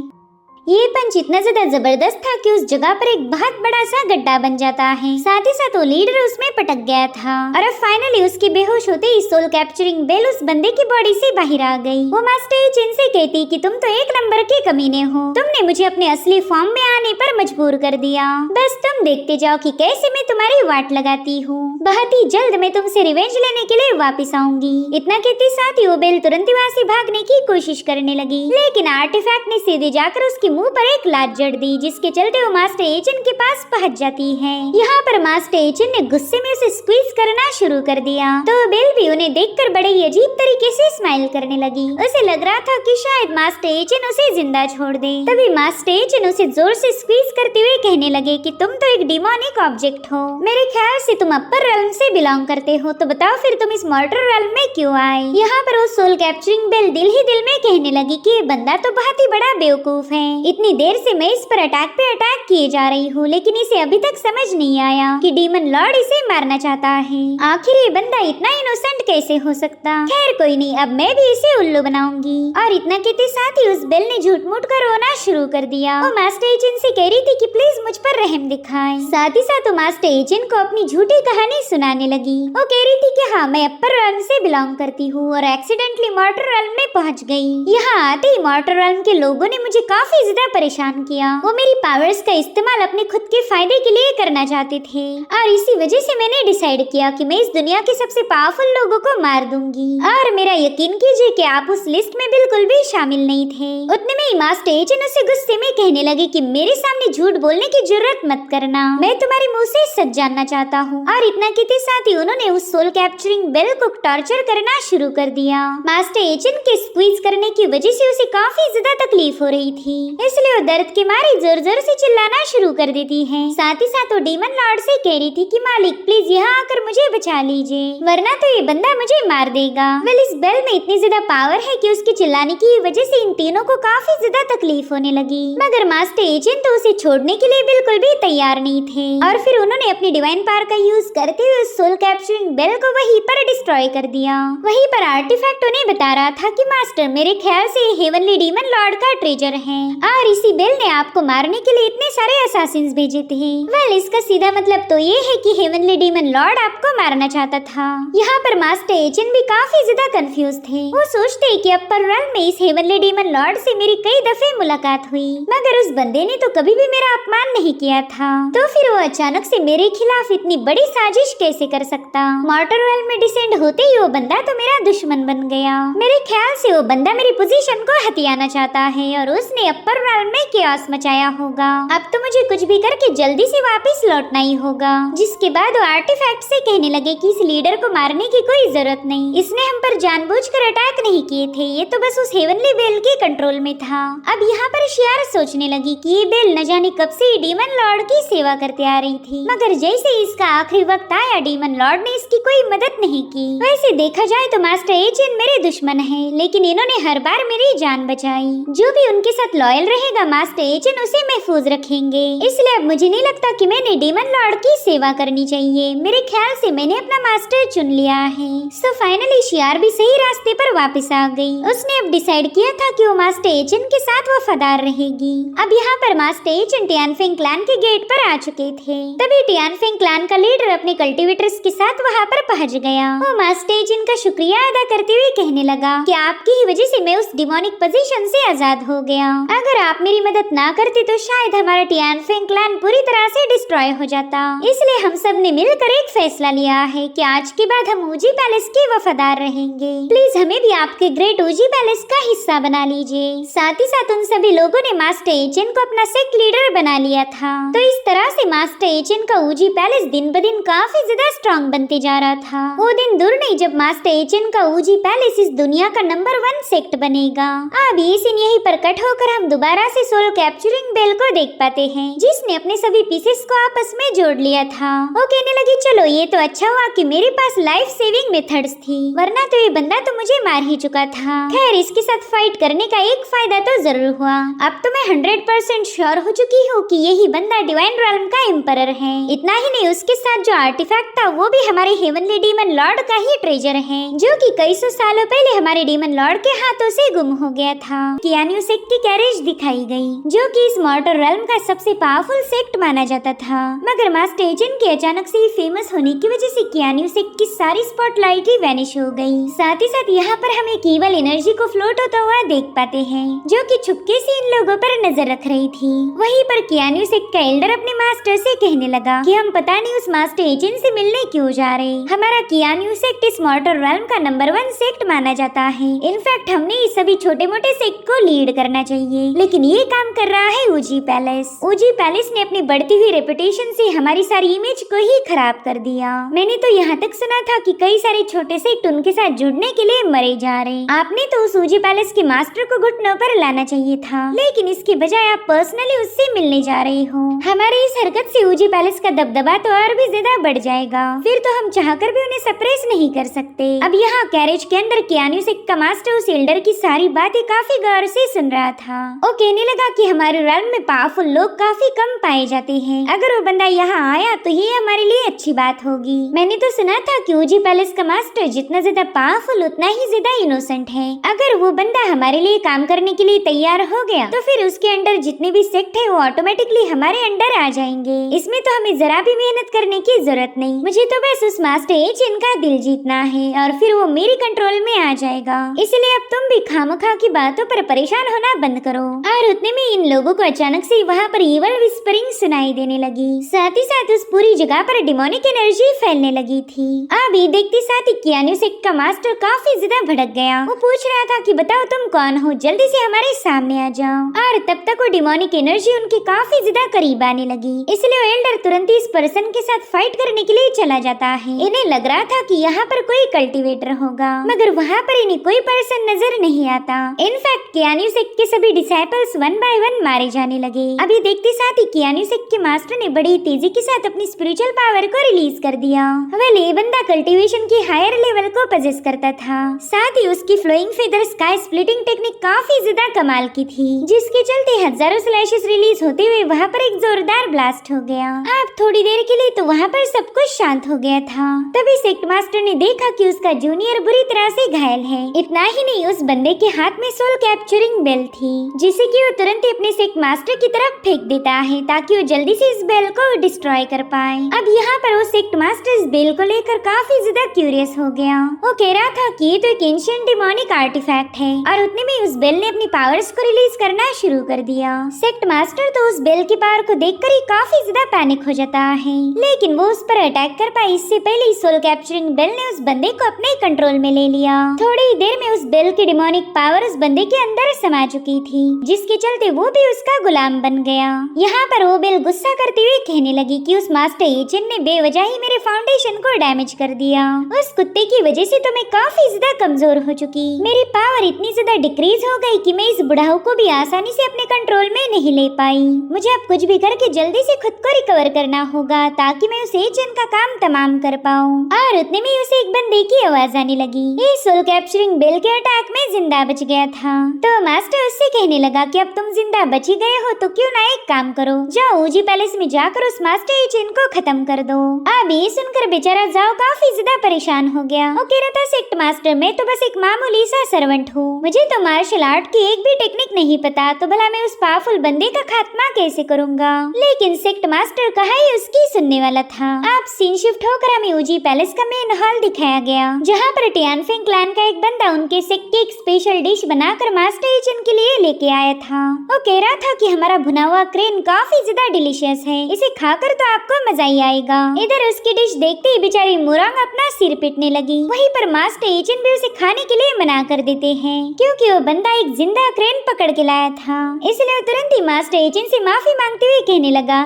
ये पंच इतना ज्यादा जबरदस्त था कि उस जगह पर एक बहुत बड़ा सा गड्ढा बन जाता है। साथ ही साथ वो लीडर उसमें पटक गया था और अब फाइनली उसकी बेहोश होते ही सोल कैप्चरिंग बेल उस बंदे की बॉडी से बाहर आ गई। वो मास्टर एचिन से कहती कि तुम तो एक नंबर के कमीने हो, तुमने मुझे अपने असली फॉर्म में आने पर मजबूर कर दिया, बस तुम देखते जाओ कि कैसे मैं तुम्हारी वाट लगाती हूँ। बहुत ही जल्द मैं तुमसे रिवेंज लेने के लिए वापस आऊंगी। इतना कहते साथ ही वो बेल तुरंत वहाँ से भागने की कोशिश करने लगी, लेकिन आर्टिफैक्ट ने सीधे जाकर उसकी मुंह पर एक लात जड़ दी, जिसके चलते वो मास्टर एचिन के पास पहुंच जाती है। यहाँ पर मास्टर एचिन ने गुस्से में उसे स्क्वीज करना शुरू कर दिया, तो बेल भी उन्हें देखकर बड़े ही अजीब तरीके से स्माइल करने लगी। उसे लग रहा था कि शायद मास्टर एचिन उसे जिंदा छोड़ दे। तभी मास्टर एचिन उसे जोर से स्क्वीज करते हुए कहने लगे कि तुम तो एक डिमोनिक ऑब्जेक्ट हो, मेरे ख्याल से तुम अपर रेल्म से बिलोंग करते हो, तो बताओ फिर तुम इस मॉर्टर रेल्म में क्यों आए। यहाँ पर वो सोल कैप्चरिंग बेल दिल ही दिल में कहने लगी कि ये बंदा तो बहुत ही बड़ा बेवकूफ है। इतनी देर से मैं इस पर अटैक पे अटैक किए जा रही हूँ, लेकिन इसे अभी तक समझ नहीं आया कि डीमन लॉर्ड इसे मारना चाहता है। आखिर ये बंदा इतना इनोसेंट कैसे हो सकता। खैर कोई नहीं, अब मैं भी इसे उल्लू बनाऊंगी। और इतना कहते साथ ही उस बेल ने झूठ मूठ कर रोना शुरू कर दिया। वो मास्टर एचिन से कह रही थी कि प्लीज मुझ पर रहम दिखाएं। साथ ही साथ वो मास्टर एचिन को अपनी झूठी कहानी सुनाने लगी। वो कह रही थी कि हाँ, मैं अपर रेल्म से बिलोंग करती हूँ और एक्सीडेंटली मॉर्टर रेल्म में पहुँच गई। यहाँ आते ही मॉर्टर रेल्म के लोगों ने मुझे काफी ज्यादा परेशान किया। वो मेरी पावर्स का इस्तेमाल अपने खुद के फायदे के लिए करना चाहते थे और इसी वजह से मैंने डिसाइड किया कि मैं इस दुनिया के सबसे पावरफुल लोगों को मार दूंगी। और मेरा यकीन कीजिए कि आप उस लिस्ट में बिल्कुल भी शामिल नहीं थे। उतने में मास्टर एचिन उसे गुस्से में कहने लगे कि मेरे सामने झूठ बोलने की जरूरत मत करना, मैं तुम्हारे मुंह से सच जानना चाहता हूँ। और इतना कहते साथ ही उन्होंने उस सोल कैप्चरिंग बेल को टॉर्चर करना शुरू कर दिया। मास्टर एचिन के स्क्वीज करने की वजह से उसे काफी ज्यादा तकलीफ हो रही थी, इसलिए वो दर्द के मारे जोर जोर से चिल्लाना शुरू कर देती है। साथ ही साथ वो डीमन लॉर्ड से कह रही थी कि मालिक प्लीज यहाँ आकर मुझे बचा लीजिए, वरना तो ये बंदा मुझे मार देगा। वेल इस बेल में इतनी ज्यादा पावर है कि उसके चिल्लाने की वजह से इन तीनों को काफी ज्यादा तकलीफ होने लगी, मगर मास्टर एचिन तो उसे छोड़ने के लिए बिल्कुल भी तैयार नहीं थे। और फिर उन्होंने अपनी डिवाइन पावर का यूज करते हुए उस सोल कैप्चरिंग बेल को वहीं पर डिस्ट्रॉय कर दिया। वहीं पर आर्टिफैक्ट उन्हें बता रहा था कि मास्टर मेरे ख्याल से हेवनली डीमन लॉर्ड का ट्रेजर है और इसी बेल ने आपको मारने के लिए इतने सारे असासिन्स भेजे थे। वेल इसका सीधा मतलब तो ये है कि हेवनली डीमन लॉर्ड आपको मारना चाहता था। यहाँ पर मास्टर एचिन भी काफी ज्यादा कंफ्यूज थे। वो सोचते कि अपर रेल्म में इस हेवनली डीमन लॉर्ड से मेरी कई दफे मुलाकात हुई, मगर उस बंदे ने तो कभी भी मेरा अपमान नहीं किया था, तो फिर वो अचानक से मेरे खिलाफ इतनी बड़ी साजिश कैसे कर सकता। मॉर्टर रेल्म में डिसेंड होते ही वो बंदा तो मेरा दुश्मन बन गया। मेरे ख्याल से वो बंदा मेरी पोजीशन को हथियाना चाहता है और उसने अपर रेल्म में chaos मचाया होगा। अब तो मुझे कुछ भी करके जल्दी से वापस लौटना ही होगा। जिसके बाद वो आर्टिफैक्ट से कहने लगे कि इस लीडर को मारने की कोई जरूरत नहीं, इसने हम पर जानबूझकर अटैक नहीं किए थे, ये तो बस उस हेवनली बेल के कंट्रोल में था। अब यहाँ पर शियार सोचने लगी कि ये बेल न जाने कब से डीमन लॉर्ड की सेवा करते आ रही थी, मगर जैसे इसका आखिरी वक्त आया डीमन लॉर्ड ने इसकी कोई मदद नहीं की। वैसे देखा जाए तो मास्टर एचिन मेरे दुश्मन है, लेकिन इन्होंने हर बार मेरी जान बचाई। जो भी उनके साथ लॉयल रहेगा मास्टर एचिन उसे महफूज रखेंगे, इसलिए अब मुझे नहीं लगता कि मैंने डीमन लॉर्ड की सेवा करनी चाहिए। मेरे ख्याल से मैंने अपना मास्टर चुन लिया है। सो फाइनली शियार भी सही रास्ते पर वापस आ गई। उसने अब डिसाइड किया था कि वो मास्टर एचिन के साथ वफादार रहेगी। अब यहाँ पर मास्टर एचिन टियानफेंग क्लैन के गेट पर आ चुके थे। तभी टियानफेंग क्लैन का लीडर अपने कल्टिवेटर्स के साथ वहाँ पर पहुँच गया। वो मास्टर एचिन का शुक्रिया अदा करते हुए कहने लगा कि आपकी ही वजह से मैं उस डिमोनिक पोजीशन से आजाद हो गया। अगर आप मेरी मदद ना करते तो शायद हमारा टियानफेंग क्लैन पूरी तरह से डिस्ट्रॉय हो जाता। इसलिए हम सब ने मिलकर एक फैसला लिया है कि आज के बाद हम ऊजी पैलेस के वफादार रहेंगे। प्लीज हमें भी आपके ग्रेट ऊजी पैलेस का हिस्सा बना लीजिए। साथ ही साथ उन सभी लोगों ने मास्टर एचिन को अपना सेक्ट लीडर बना लिया था। तो इस तरह से मास्टर एचिन का ऊजी पैलेस दिन ब दिन काफी ज्यादा स्ट्रॉन्ग बनते जा रहा था। वो दिन दूर नहीं जब मास्टर एचिन का ऊजी पैलेस इस दुनिया का नंबर 1 सेक्ट बनेगा। अब ये सीन यहीं पर कट होकर हम दोबारा से सोल कैप्चरिंग बेल को देख पाते हैं, जिसने अपने सभी पीसेस को आपस में जोड़ लिया था। वो कहने लगी चलो ये तो अच्छा हुआ कि मेरे पास लाइफ सेविंग मेथड्स थी, वरना तो ये बंदा तो मुझे मार ही चुका था। खैर इसके साथ फाइट करने का एक फायदा तो जरूर हुआ। अब तो मैं 100% श्योर हो चुकी हूँ कि यही बंदा डिवाइन रेल्म का एम्परर है। इतना ही नहीं, उसके साथ जो आर्टिफैक्ट था वो भी हमारे हेवनली डीमन लॉर्ड का ही ट्रेजर है, जो कि कई सौ सालों पहले हमारे डीमन लॉर्ड के हाथों से गुम हो गया था। कियान्यू सेक्ट की कैरेज दिखाई गई, जो कि इस मॉर्टर रेल्म का सबसे पावरफुल सेक्ट माना जाता था। मगर मास्टर एचिन के अचानक से ही फेमस होने की वजह से कियान्यू सेक्ट की सारी स्पॉटलाइट ही वैनिश हो गई। साथ ही साथ यहाँ पर हम एक ईवल एनर्जी को फ्लोट होता हुआ देख पाते हैं, जो कि चुपके से इन लोगों पर नजर रख रही थी। वहीं पर कियानू सेक्ट का एल्डर अपने मास्टर से कहने लगा कि हम पता नहीं उस मास्टर एजेंट से मिलने क्यों जा रहे। हमारा कियानू सेक्ट इस मॉर्टल रेल्म का नंबर 1 सेक्ट माना जाता है। इनफैक्ट हमने इस सभी छोटे मोटे सेक्ट को लीड करना चाहिए, लेकिन ये काम कर रहा है ओजी पैलेस। ओजी पैलेस ने अपनी बढ़ती हुई रेपुटेशन से हमारी सारी इमेज को ही खराब कर दिया। मैंने तो यहाँ तक सुना था कि कई सारे छोटे सेक्ट उनके साथ जुड़ने के लिए मरे जा रहे। आपने तो उस ओजी पैलेस के मास्टर को घुटनों पर लाना चाहिए था, लेकिन इसके बजाय आप पर्सनली उससे मिलने जा रहे हो। हमारी इस हरकत से ओजी पैलेस का दबदबा तो और भी ज्यादा बढ़ जाएगा, फिर तो हम चाहकर भी उन्हें सप्रेस नहीं कर सकते। अब यहाँ कैरेज के अंदर कियानू सेक्ट का मास्टर उस एल्डर की सारी बातें काफी गौर से सुन रहा था। वो कहने लगा कि हमारे रेल्म में पावरफुल लोग काफी कम पाए जाते हैं। अगर वो बंदा यहाँ आया तो ये हमारे लिए अच्छी बात होगी। मैंने तो सुना था कि ओजी पैलेस का मास्टर जितना ज्यादा पावरफुल उतना ही ज्यादा इनोसेंट है। अगर वो बंदा हमारे लिए काम करने के लिए तैयार हो गया तो फिर उसके अंडर जितने भी सेक्ट है वो ऑटोमेटिकली हमारे अंडर आ जाएंगे। इसमें तो हमें जरा भी मेहनत करने की जरूरत नहीं। मुझे तो बस उस मास्टर एजेंट का दिल जीतना है और फिर वो मेरी कंट्रोल में आ जाएगा। इसलिए अब तुम भी खामखा की बातों पर परेशान होना बंद करो। और उतने में इन लोगों को अचानक से वहाँ पर ईवल विस्परिंग सुनाई देने लगी। साथ ही साथ उस पूरी जगह पर डिमोनिक एनर्जी फैलने लगी थी। अभी देखते साथ ही कियानू सेक्ट का मास्टर काफी ज्यादा भड़क गया। वो पूछ रहा था कि बताओ तुम कौन हो, जल्दी से हमारे सामने आ जाओ। और तब तक वो डिमोनिक एनर्जी उनके काफी ज्यादा करीब आने लगी। इसलिए वो एल्डर तुरंत ही इस पर्सन के साथ फाइट करने के लिए चला जाता है। इन्हें लग रहा था कि यहाँ पर कोई कल्टीवेटर होगा, मगर वहाँ पर इन्हें कोई पर्सन नजर नहीं आता। इनफैक्ट कियानू सेक्ट के सभी डिसाइपल्स 1 बाय 1 मारे जाने लगे। अभी देखते साथ ही कियानू सेक्ट के मास्टर ने बड़ी तेजी के साथ अपनी स्पिरिचुअल पावर को रिलीज कर दिया। वेल ये बंदा कल्टीवेशन की हायर लेवल को पजेस करता था। साथ ही उसकी flowing feather sky splitting technique काफी ज्यादा कमाल की थी, जिसके चलते हजारों स्लैशेस रिलीज होते हुए वहाँ पर एक जोरदार ब्लास्ट हो गया। अब थोड़ी देर के लिए तो वहाँ पर सब कुछ शांत हो गया था। तभी सेक्ट मास्टर ने देखा कि उसका जूनियर बुरी तरह से घायल है। इतना ही नहीं, उस बंदे के हाथ में सोल कैप्चरिंग बेल थी, जिसे कि वो तुरंत ही अपने सेक्ट मास्टर की तरफ फेंक देता है ताकि वो जल्दी से इस बेल को डिस्ट्रॉय कर पाए। अब यहाँ पर वो सेक्ट मास्टर इस बेल को लेकर काफी ज्यादा क्यूरियस हो गया। वो कह रहा था कि ये तो एक एंशिएंट डिमोनिक आर्टिफैक्ट है, और उतने में उस बेल ने अपनी पावर्स को रिलीज करना शुरू कर दिया। सेक्ट मास्टर तो उस बेल की पावर को देखकर ही काफी ज्यादा पैनिक हो जाता है, लेकिन वो उस पर अटैक कर पाए इससे पहले ही सोल कैप्चरिंग बेल ने उस बंदे को अपने कंट्रोल में ले लिया। थोड़ी ही देर में उस बेल की डिमोनिक पावर उस बंदे के अंदर समा चुकी थी, जिसके चलते वो भी उसका गुलाम बन गया। यहाँ पर वो बेल गुस्सा करते हुए कहने लगी कि उस मास्टर एजेंट ने बेवजह ही मेरे फाउंडेशन को डैमेज कर दिया। उस कुत्ते की वजह से तो मैं काफी ज्यादा कमजोर हो चुकी। मेरी पावर इतनी ज्यादा डिक्रीज हो गई कि मैं इस बुढ़ाऊ को भी आसानी से अपने कंट्रोल में नहीं ले पाई। मुझे अब कुछ भी करके जल्दी से खुद को रिकवर करना होगा ताकि मैं उस एजेंट का काम तमाम कर पाऊँ। और उतने में उसे एक बंदे की आवाज आने लगी। ये सोल कैप्चरिंग बेल के अटैक में जिंदा बच गया था। तो मास्टर उससे कहने लगा कि अब तुम जिंदा बच ही गए हो तो क्यों ना एक काम करो, जाओ ओजी पैलेस में जाकर उस मास्टर एजेंट को खत्म कर दो। अब ये सुनकर बेचारा जाओ काफी ज्यादा परेशान हो गया। वो कह रहा था सेक्ट मास्टर मैं तो बस एक मामूली सा सर्वेंट हूँ, मुझे तो मार्शल आर्ट की एक भी टेक्निक नहीं पता, तो भला मैं उस पावरफुल बंदे का खात्मा कैसे करूँगा। लेकिन सेक्ट मास्टर कहा ही उसकी सुनने वाला था। अब सीन शिफ्ट होकर हमें ओजी पैलेस का मेन हॉल दिखाया गया, जहाँ पर टियानफेंग क्लैन का एक बंदा उनके सेक्ट की एक स्पेशल डिश बनाकर मास्टर एजेंट के लिए लेके आया था। वो कह रहा था कि हमारा भुना हुआ क्रेन काफी ज्यादा डिलीशियस है, इसे खाकर तो आपको मजा ही आएगा। इधर उसकी डिश देखते ही बेचारी मुरांग अपना सिर पीटने लगी। वहीं पर मास्टर एजेंट भी उसे खाने के लिए मना कर देते हैं, क्योंकि वो बंदा एक जिंदा क्रेन पकड़ के लाया था। इसलिए तुरंत ही मास्टर एजेंट से माफी मांगते हुए कहने लगा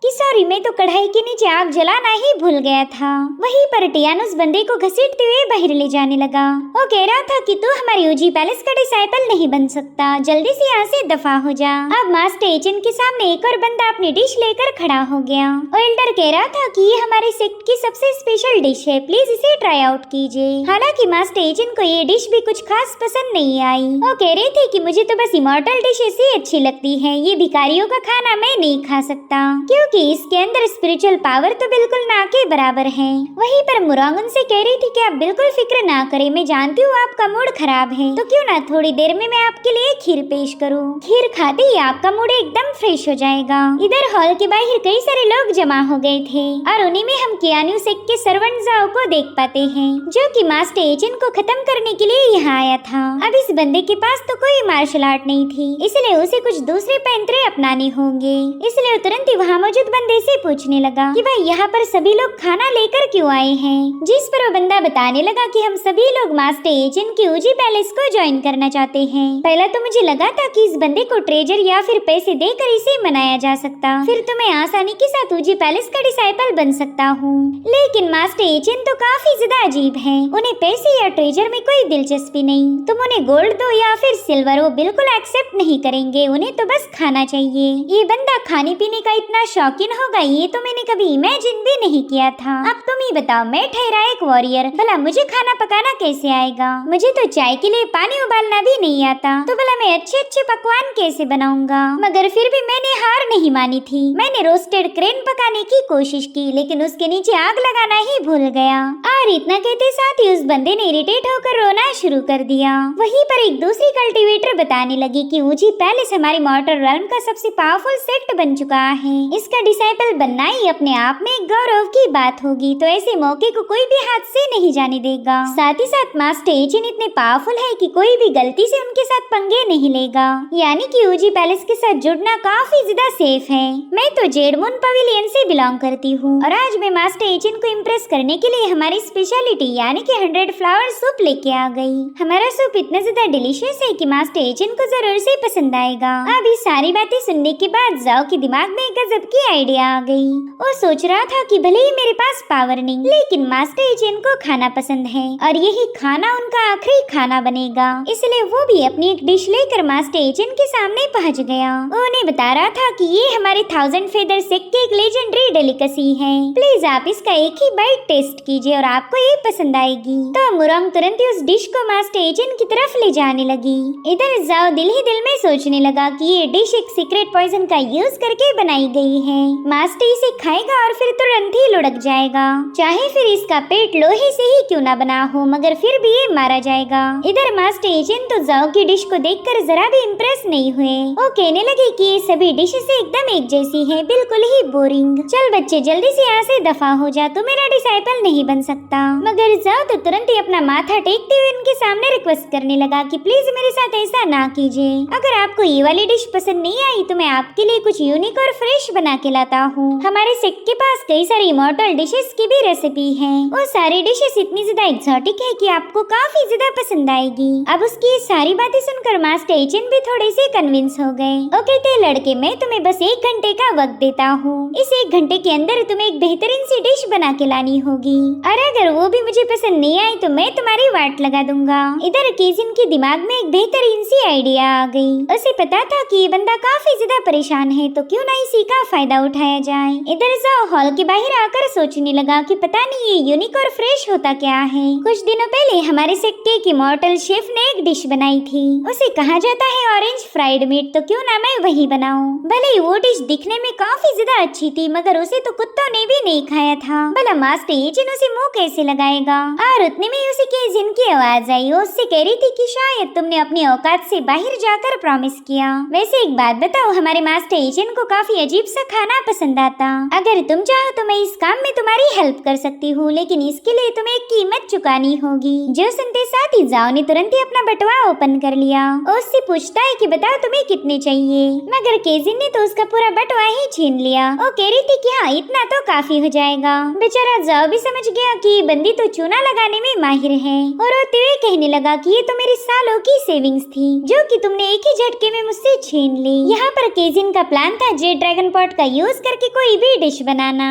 कि सॉरी मैं तो कढ़ाई के नीचे आग जलाना ही भूल गया था। वहीं पर टियान उस बंदे को घसीटते हुए बाहर ले जाने लगा। वो कह रहा था कि तू हमारी ओजी पैलेस का डिसाइपल नहीं बन सकता, जल्दी से यहाँ से दफा हो जा। अब मास्टर एजेंट के सामने एक और बंदा अपनी डिश लेकर खड़ा हो गया। वो एल्डर कह रहा था कि ये हमारे सेक्ट की सबसे स्पेशल डिश है, प्लीज इसे ट्राई आउट कीजिए। हालांकि मास्टर एजेंट को ये डिश भी कुछ खास पसंद नहीं आई। वो कह रहे थे कि मुझे तो बस इमॉर्टल डिशेस ही अच्छी लगती है, ये भिखारियों का खाना मैं नहीं खा सकता, क्योंकि इसके अंदर स्पिरिचुअल पावर तो बिल्कुल ना के बराबर है। वहीं पर मुरोंग उनसे कह रही थी कि आप बिल्कुल फिक्र ना करें, मैं जानती हूँ आपका मूड खराब है, तो क्यों ना थोड़ी देर में मैं आपके लिए खीर पेश करूँ। खीर खाते ही आपका मूड एकदम फ्रेश हो जाएगा। इधर हॉल के बाहर कई सारे लोग जमा हो गए थे और उन्हीं में हम कियानू सेक के सर्वेंट जाओ को देख पाते हैं, जो कि मास्टर एजेंट को खत्म करने के लिए यहाँ आया था। अब इस बंदे के पास तो कोई मार्शल आर्ट नहीं थी, इसलिए उसे कुछ दूसरे पैंतरे अपनाने होंगे। इसलिए वो तुरंत ही वहाँ मौजूद बंदे से पूछने लगा कि भाई यहाँ पर सभी लोग खाना लेकर क्यों आए हैं। जिस पर वो बंदा बताने लगा कि हम सभी लोग मास्टर एजेंट की ऊजी पैलेस को ज्वाइन करना चाहते हैं। पहला तो मुझे लगा था कि इस बंदे को ट्रेजर या फिर पैसे देकर इसे मनाया जा सकता, फिर तो मैं आसानी के साथ ऊजी पैलेस का डिसाइपल बन सकता हूँ। लेकिन मास्टर एजेंट तो काफी ज्यादा अजीब है, उन्हें पैसे या ट्रेजर में कोई दिलचस्पी नहीं। तुम उन्हें गोल्ड दो या फिर सिल्वर, वो बिल्कुल एक्सेप्ट नहीं करेंगे, उन्हें तो बस खाना चाहिए। ये बंदा खाने पीने का इतना शौकीन होगा, ये तो मैंने कभी इमेजिन भी नहीं किया था। अब तुम ही बताओ, मैं ठहरा एक वॉरियर, भला मुझे खाना पकाना कैसे आएगा? मुझे तो चाय के लिए पानी उबालना भी नहीं आता, तो भला मैं अच्छे अच्छे पकवान कैसे बनाऊंगा? मगर फिर भी मैंने हार नहीं मानी थी। मैंने रोस्टेड क्रेन पकाने की कोशिश की, लेकिन उसके नीचे आग लगाना ही भूल गया। और इतना कहते साथ ही उस बंदे ने इरिटेट होकर रोना शुरू कर दिया। वहीं पर एक दूसरी कल्टीवेटर बताने लगी कि ऊजी पैलेस हमारी मॉर्टल रेल्म का सबसे पावरफुल सेक्ट बन चुका है, इसका डिसाइपल बनना ही अपने आप में एक गौरव की बात होगी, तो ऐसे मौके को कोई भी हाथ से नहीं जाने देगा। साथ ही साथ मास्टर एजेंट इतने पावरफुल है कि कोई भी गलती से उनके साथ पंगे नहीं लेगा, यानी कि ऊजी पैलेस के साथ जुड़ना काफी ज्यादा सेफ है। मैं तो जेडमून पवेलियन से बिलोंग करती हूँ और आज मैं मास्टर एजेंट को इम्प्रेस करने के लिए हमारी स्पेशलिटी यानी कि 100 फ्लावर सूप लेके आ गई। हमारा सूप इतना ज्यादा डिलीशियस है कि मास्टर एजेंट को जरूर से पसंद आएगा। अब ये सारी बातें सुनने के बाद जाओ के दिमाग में गजब की आइडिया आ गई। वो सोच रहा था कि भले ही मेरे पास पावर नहीं, लेकिन मास्टर एजेंट को खाना पसंद है और यही खाना उनका आखिरी खाना बनेगा, इसलिए वो भी अपनी एक डिश लेकर मास्टर एजेंट के सामने पहुंच गया। वो उन्हें बता रहा था कि ये हमारे 1000 फेदर सेक की एक लेजेंडरी डेलिकेसी है, प्लीज आप इसका एक ही बाइट टेस्ट कीजिए और आपको ये पसंद आएगी। तो मुरोंग तुरंत ही उस डिश को मास्टर एजेंट की तरफ ले जाने लगी। इधर जाओ दिल ही दिल में सोचने लगा कि ये डिश एक सीक्रेट पॉइजन का यूज करके बनाई गई है। मास्टर इसे खाएगा और फिर तुरंत ही लुढ़क जाएगा, चाहे फिर इसका पेट लोहे से ही क्यों ना बना हो, मगर फिर भी ये मारा जाएगा। इधर मास्टर एजेंट तो जाओ की डिश को देखकर जरा भी इम्प्रेस नहीं हुए। वो कहने लगे कि ये सभी डिशेस एकदम एक जैसी है, बिल्कुल ही बोरिंग। चल बच्चे जल्दी से यहाँ से दफा हो जा, तू मेरा डिसाइपल नहीं बन सकता। मगर जाओ तो तुरंत ही अपना माथा टेकते हुए इनके सामने रिक्वेस्ट करने लगा कि प्लीज मेरे साथ ऐसा ना कीजिए। अगर आपको ये वाली डिश पसंद नहीं आई तो मैं आपके लिए कुछ यूनिक और फ्रेश बना के लाता हूँ। हमारे सेट के पास कई सारी इमॉर्टल डिशेस की भी रेसिपी है। वो सारी डिशेस इतनी ज्यादा एक्सोटिक है कि आपको काफी ज्यादा पसंद आएगी। अब उसकी ये सारी बातें सुनकर मास्टर एजेंट भी थोड़े से कन्विंस हो गए। वो कहते लड़के, मैं तुम्हें बस 1 घंटे का वक्त देता हूँ, इस 1 घंटे के अंदर तुम्हें एक बेहतरीन सी डिश बना के लानी होगी, और अगर वो भी मुझे पसंद नहीं आई तो मैं तुम्हारी वाट लगा दूंगा। इधर केजिन के दिमाग में एक बेहतरीन सी आइडिया आ गई। उसे पता था कि ये बंदा काफी ज्यादा परेशान है, तो क्यों ना इसी का फायदा उठाया जाए। इधर जाओ हॉल के बाहर आकर सोचने लगा कि पता नहीं ये यूनिक और फ्रेश होता क्या है। कुछ दिनों पहले हमारे सेक्टे की मॉर्टल शेफ ने एक डिश बनाई थी, उसे कहा जाता है ऑरेंज फ्राइड मीट, तो क्यों ना मैं वही बनाऊं। भले ही वो डिश दिखने में काफी ज्यादा अच्छी थी, मगर उसे तो कुत्तों ने भी नहीं खाया था। भला मास्टर एजेंट उसे मुंह कैसे लगाएगा। और उतने में उसे केजिन की आवाज आई। वो उससे कह रही थी कि शायद तुमने अपनी औकात से बाहर जाकर प्रॉमिस किया। वैसे एक बात बताओ, हमारे मास्टर एजेंट को काफी अजीब सा खाना पसंद आता। अगर तुम चाहो तो मैं इस काम में तुम्हारी हेल्प कर सकती हूँ, लेकिन इसके लिए तुम्हें एक कीमत चुकानी होगी। जो सुनते साथ ही जाओ ने तुरंत ही अपना बटुआ ओपन कर लिया। उससे पूछता है कि बताओ तुम्हें कितने चाहिए, मगर केजिन ने तो उसका पूरा बटुआ ही छीन लिया। वो कह रही थी कि हाँ इतना तो काफी हो जाएगा। बेचारा जाओ भी समझ गया कि बंदी तो चूना लगाने में माहिर है, और रोते हुए कहने लगा कि ये तो मेरी सालों की सेविंग्स थी, जो कि तुमने एक ही झटके में मुझसे छीन ली। यहाँ पर केजिन का प्लान था जेड ड्रैगन पॉट का यूज करके कोई भी डिश बनाना।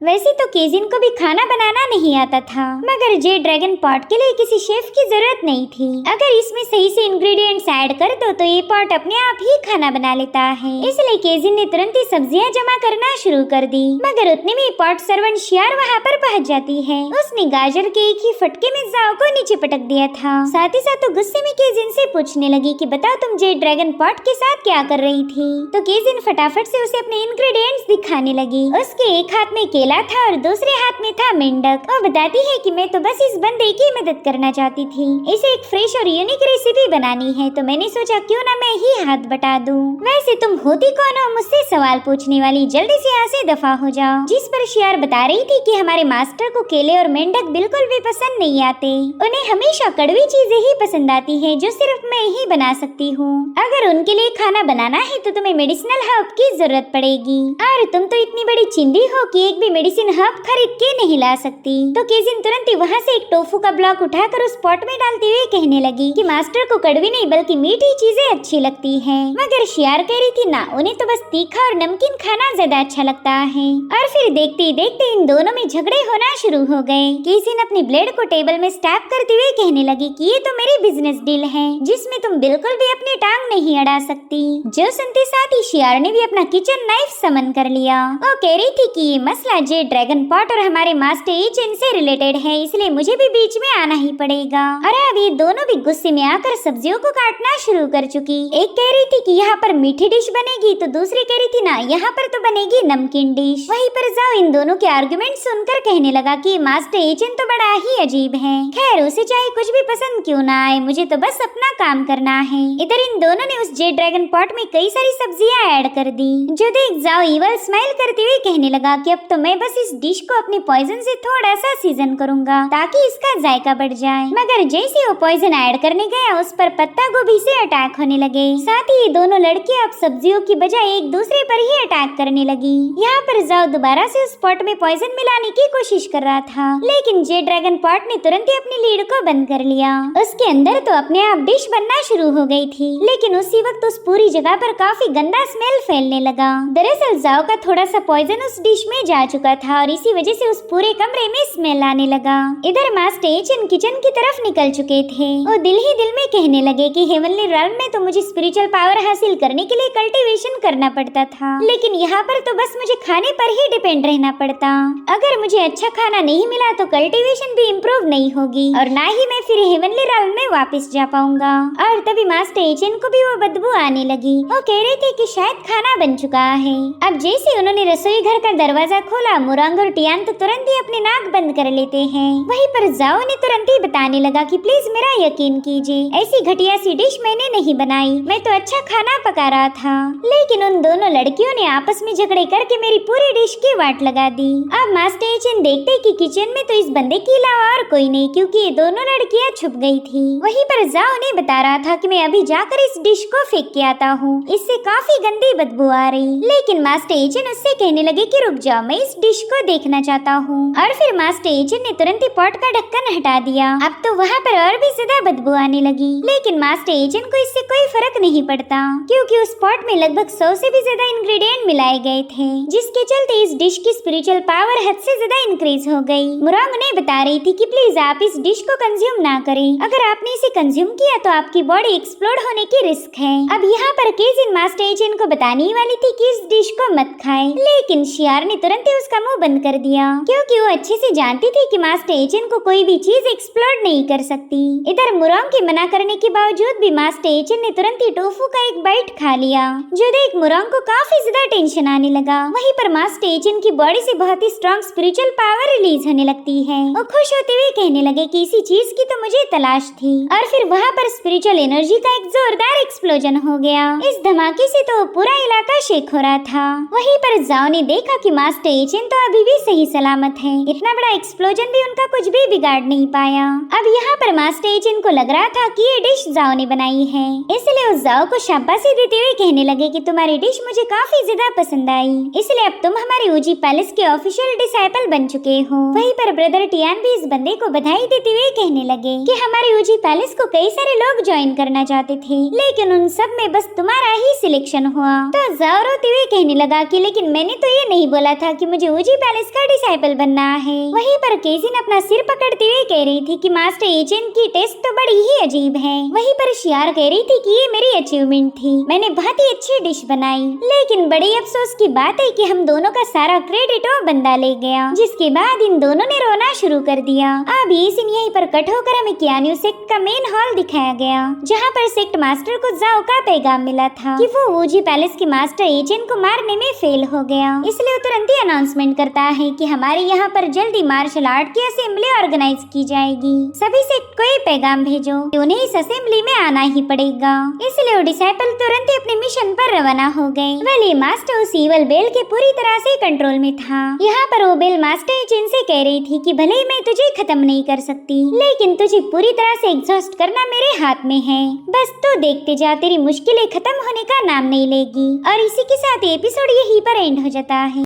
वैसे तो केजिन को भी खाना बनाना नहीं आता था, मगर जे ड्रैगन पॉट के लिए किसी शेफ की जरूरत नहीं थी। अगर इसमें सही से इंग्रेडिएंट्स ऐड कर दो तो ये पॉट अपने आप ही खाना बना लेता है। इसलिए केजिन ने तुरंत ही सब्जियां जमा करना शुरू कर दी, मगर उतने में पॉट सर्वेंट शियार वहाँ पर पहुँच जाती है। उसने गाजर के एक ही फटके में जाओ को नीचे पटक दिया था। साथ ही साथ तो गुस्से में केजिन से पूछने लगी कि बताओ तुम जे ड्रैगन पॉट के साथ क्या कर रही थी। तो केजिन फटाफट से उसे अपने इंग्रेडिएंट्स दिखाने लगी। उसके एक हाथ में केला था और दूसरे हाथ में था मेंढक। वो बताती है कि मैं तो बस इस बंदे की मदद करना चाहती थी, इसे एक फ्रेश और यूनिक रेसिपी बनानी है, तो मैंने सोचा क्यों ना मैं ही हाथ बटा दूं। वैसे तुम होती कौन हो मुझसे सवाल पूछने वाली, जल्दी से यहाँ से दफा हो जाओ। जिस पर शियार बता रही थी कि हमारे मास्टर को केले और मेंढक बिल्कुल भी पसंद नहीं आते, उन्हें हमेशा कड़वी चीजें ही पसंद आती है जो सिर्फ मैं ही बना सकती हूँ। अगर उनके लिए खाना बनाना है तो तुम्हें मेडिसिनल हर्ब की जरूरत पड़ेगी, और तुम तो इतनी बड़ी चिंदी हो कि एक भी मेडिसिन हर्ब खरीद के नहीं ला सकती। तो केजिन तुरंत ही वहाँ से एक टोफू का ब्लॉक उठाकर उस पॉट में डालते हुए कहने लगी कि मास्टर को कड़वी नहीं बल्कि मीठी चीजें अच्छी लगती है। मगर शियार कह रही थी ना, उन्हें तो बस तीखा और नमकीन खाना ज्यादा अच्छा लगता है। और फिर देखते ही देखते इन दोनों में झगड़े होना शुरू हो गए। केजिन अपनी ब्लेड को टेबल में स्टैब करते हुए कहने लगी कि ये तो मेरी बिजनेस डील है जिसमें तुम बिल्कुल भी अपनी टांग नहीं अड़ा सकती। जो सुनते साथ ही शियार ने भी अपना किचन नाइफ समन कर लिया। वो कह रही थी कि ये मसला जे ड्रैगन पॉट और हमारे मास्टर एचएन से रिलेटेड है, इसलिए मुझे भी बीच में आना ही पड़ेगा। अरे अब ये दोनों भी गुस्से में आकर सब्जियों को काटना शुरू कर चुकी। एक कह रही थी कि यहाँ पर मीठी डिश बनेगी तो दूसरी कह रही थी ना, यहाँ पर तो बनेगी नमकीन डिश। वहीं पर जाओ इन दोनों के आर्गुमेंट सुनकर कहने लगा कि मास्टर एचएन तो बड़ा ही अजीब है। खैर उसे चाहे कुछ भी पसंद क्यों ना आए, मुझे तो बस अपना काम करना है। इधर इन दोनों ने उस जे ड्रैगन पॉट में कई सारी सब्जियां ऐड कर दी। जो देख जाओ ईवल स्माइल करते हुए कहने लगा कि अब तो मैं बस इस डिश को अपने पॉइजन से थोड़ा सा सीजन करूंगा ताकि इसका जायका बढ़ जाए। मगर जैसे वो पॉइजन ऐड करने गया उस पर पत्ता गोभी से अटैक होने लगे। साथ ही ये दोनों लड़कियां अब सब्जियों की बजाय एक दूसरे पर ही अटैक करने लगी। यहाँ पर जाओ दोबारा से उस पॉट में पॉइजन मिलाने की कोशिश कर रहा था, लेकिन जे ड्रैगन पॉट ने तुरंत ही अपनी लीड को बंद कर लिया। उसके अंदर तो अपने आप डिश बनना शुरू हो गई थी, लेकिन उसी वक्त उस पूरी जगह पर काफी गंदा स्मेल फैलने लगा। दरअसल जाओ का थोड़ा सा पॉइजन उस डिश में जा चुका था और इसी वजह से उस पूरे कमरे में स्मेल आने लगा। इधर मास्टर एचएन किचन की तरफ निकल चुके थे। वो दिल ही दिल में कहने लगे कि हेवनली रेल्म में तो मुझे स्पिरिचुअल पावर हासिल करने के लिए कल्टीवेशन करना पड़ता था, लेकिन यहाँ पर तो बस मुझे खाने पर ही डिपेंड रहना पड़ता। अगर मुझे अच्छा खाना नहीं मिला तो कल्टीवेशन भी इम्प्रूव नहीं होगी और ना ही मैं फिर हेवनली रेल्म में वापस जा पाऊंगा। और तभी मास्टर एचएन को भी वो बदबू आने लगी। वो कह रहे थे कि शायद खाना बन चुका है। अब जैसे उन्होंने रसोई घर का दरवाजा खोला, मुरंग और टियान तो तुरंत ही अपने नाक बंद कर लेते हैं। वहीं पर जाओ ने तुरंत ही बताने लगा कि प्लीज मेरा यकीन कीजिए, ऐसी घटिया सी डिश मैंने नहीं बनाई, मैं तो अच्छा खाना पका रहा था। लेकिन उन दोनों लड़कियों ने आपस में झगड़े करके मेरी पूरी डिश की वाट लगा दी। अब मास्टर एचएन देखते कि किचन में तो इस बंदे के अलावा और कोई नहीं, क्योंकि ये दोनों लड़कियां छुप गई थी। वहीं पर जाओ ने बता रहा था कि मैं अभी जाकर इस डिश को फेंक के आता हूँ, इससे काफी गंदी बदबू आ रही। लेकिन मास्टर एचएन उससे कहने लगे कि रुक जाओ, मैं इस डिश को देखना चाहता हूँ। और फिर मास्टर एचएन ने तुरंत ही पॉट का ढक्कन हटा दिया। अब तो वहाँ पर और भी ज्यादा बदबू आने लगी, लेकिन मास्टर एचएन को इससे कोई फर्क नहीं पड़ता, क्योंकि उस पॉट में लगभग 100 से भी ज्यादा इंग्रेडिएंट मिलाए गए थे, जिसके चलते इस डिश की स्पिरिचुअल पावर हद से ज्यादा इंक्रीज हो गई। मुरांग उन्हें बता रही थी कि प्लीज आप इस डिश को कंज्यूम ना करें, अगर आपने इसे कंज्यूम किया तो आपकी बॉडी एक्सप्लोड होने की रिस्क है। अब यहाँ पर केजिन मास्टर एचएन को बताने वाली थी कि इस डिश को मत खाएं, लेकिन शियार ने तुरंत ही उसका मुंह बंद कर दिया, क्योंकि वो अच्छे से जानती थी कि मास्टर एचएन को कोई भी चीज एक्सप्लोड नहीं कर सकती। इधर मुरांग के मना करने के बावजूद भी मास्टर एचएन ने तुरंत ही टोफू का एक बाइट खा लिया, जो देख मुरांग को काफी ज्यादा टेंशन आने लगा। वहीं पर मास्टर एचएन की बॉडी से बहुत ही स्ट्रॉन्ग स्पिरिचुअल पावर रिलीज होने लगती है। वो खुश होते हुए कहने लगे कि इसी चीज की तो मुझे तलाश थी। और फिर वहाँ पर स्पिरिचुअल एनर्जी का एक जोरदार एक्सप्लोजन हो गया। इस धमाके से तो पूरा इलाका शेक हो रहा था। वहीं पर जाओ ने देखा कि मास्टर एचएन तो अभी भी सही सलामत है, इतना बड़ा एक्सप्लोजन भी उनका कुछ भी बिगाड़ नहीं पाया। अब यहाँ पर मास्टर एचएन को लग रहा था कि ये डिश जाओ ने बनाई है, इसलिए उस जाओ को शाबाशी देते हुए कहने लगे कि तुम्हारी डिश मुझे काफी ज्यादा पसंद आई, इसलिए अब तुम हमारे ऊजी पैलेस के ऑफिशियल डिसाइपल बन चुके हो। वहीं पर ब्रदर टियान भी इस बंदे को बधाई देते हुए कहने लगे कि हमारे ऊजी पैलेस को कई सारे लोग ज्वाइन करना चाहते थे, लेकिन उन सब में बस तुम्हारा ही सिलेक्शन हुआ। तो जाओ रोते हुए कहने लगा कि लेकिन मैंने तो ये नहीं बोला था कि मुझे वूजी पैलेस का डिसाइपल बनना है। वहीं पर केजिन अपना सिर पकड़ते हुए कह रही थी कि मास्टर एजेंट की टेस्ट तो बड़ी ही अजीब है। वहीं पर शियार कह रही थी कि ये मेरी अचीवमेंट थी, मैंने बहुत ही अच्छी डिश बनाई। लेकिन बड़े अफसोस की बात है कि हम दोनों का सारा क्रेडिट वो बंदा ले गया। जिसके बाद इन दोनों ने रोना शुरू कर दिया। अब ये सीन यहीं पर कट होकर हमें कियानू सेक्ट का मेन हॉल दिखाया गया, जहाँ पर सेक्ट मास्टर को जाओ का पैगाम मिला था कि वो वूजी पैलेस के मास्टर एजेंट को मारने में फेल हो गया। इसलिए तुरंत ही अनाउंसमेंट करता है कि हमारे यहाँ पर जल्दी मार्शल आर्ट की असेंबली ऑर्गेनाइज की जाएगी, सभी सेक्ट को ये पैगाम भेजो कि उन्हें इस असेंबली में आना ही पड़ेगा। इसलिए वो डिसाइपल तुरंत ही अपने मिशन पर रवाना हो गए। वेल ये मास्टर उस ईवल बेल के पूरी तरह से कंट्रोल में था। यहाँ पर वो बेल मास्टर एजेंट से कह रही थी कि भले ही मैं तुझे खत्म नहीं कर सकती, लेकिन तुझे पूरी तरह से एग्जॉस्ट करना मेरे हाथ में है। बस तो देखते जा, तेरी मुश्किलें खत्म होने का नाम नहीं लेगी। और इसी के साथ एपिसोड यहीं पर एंड हो जाता है।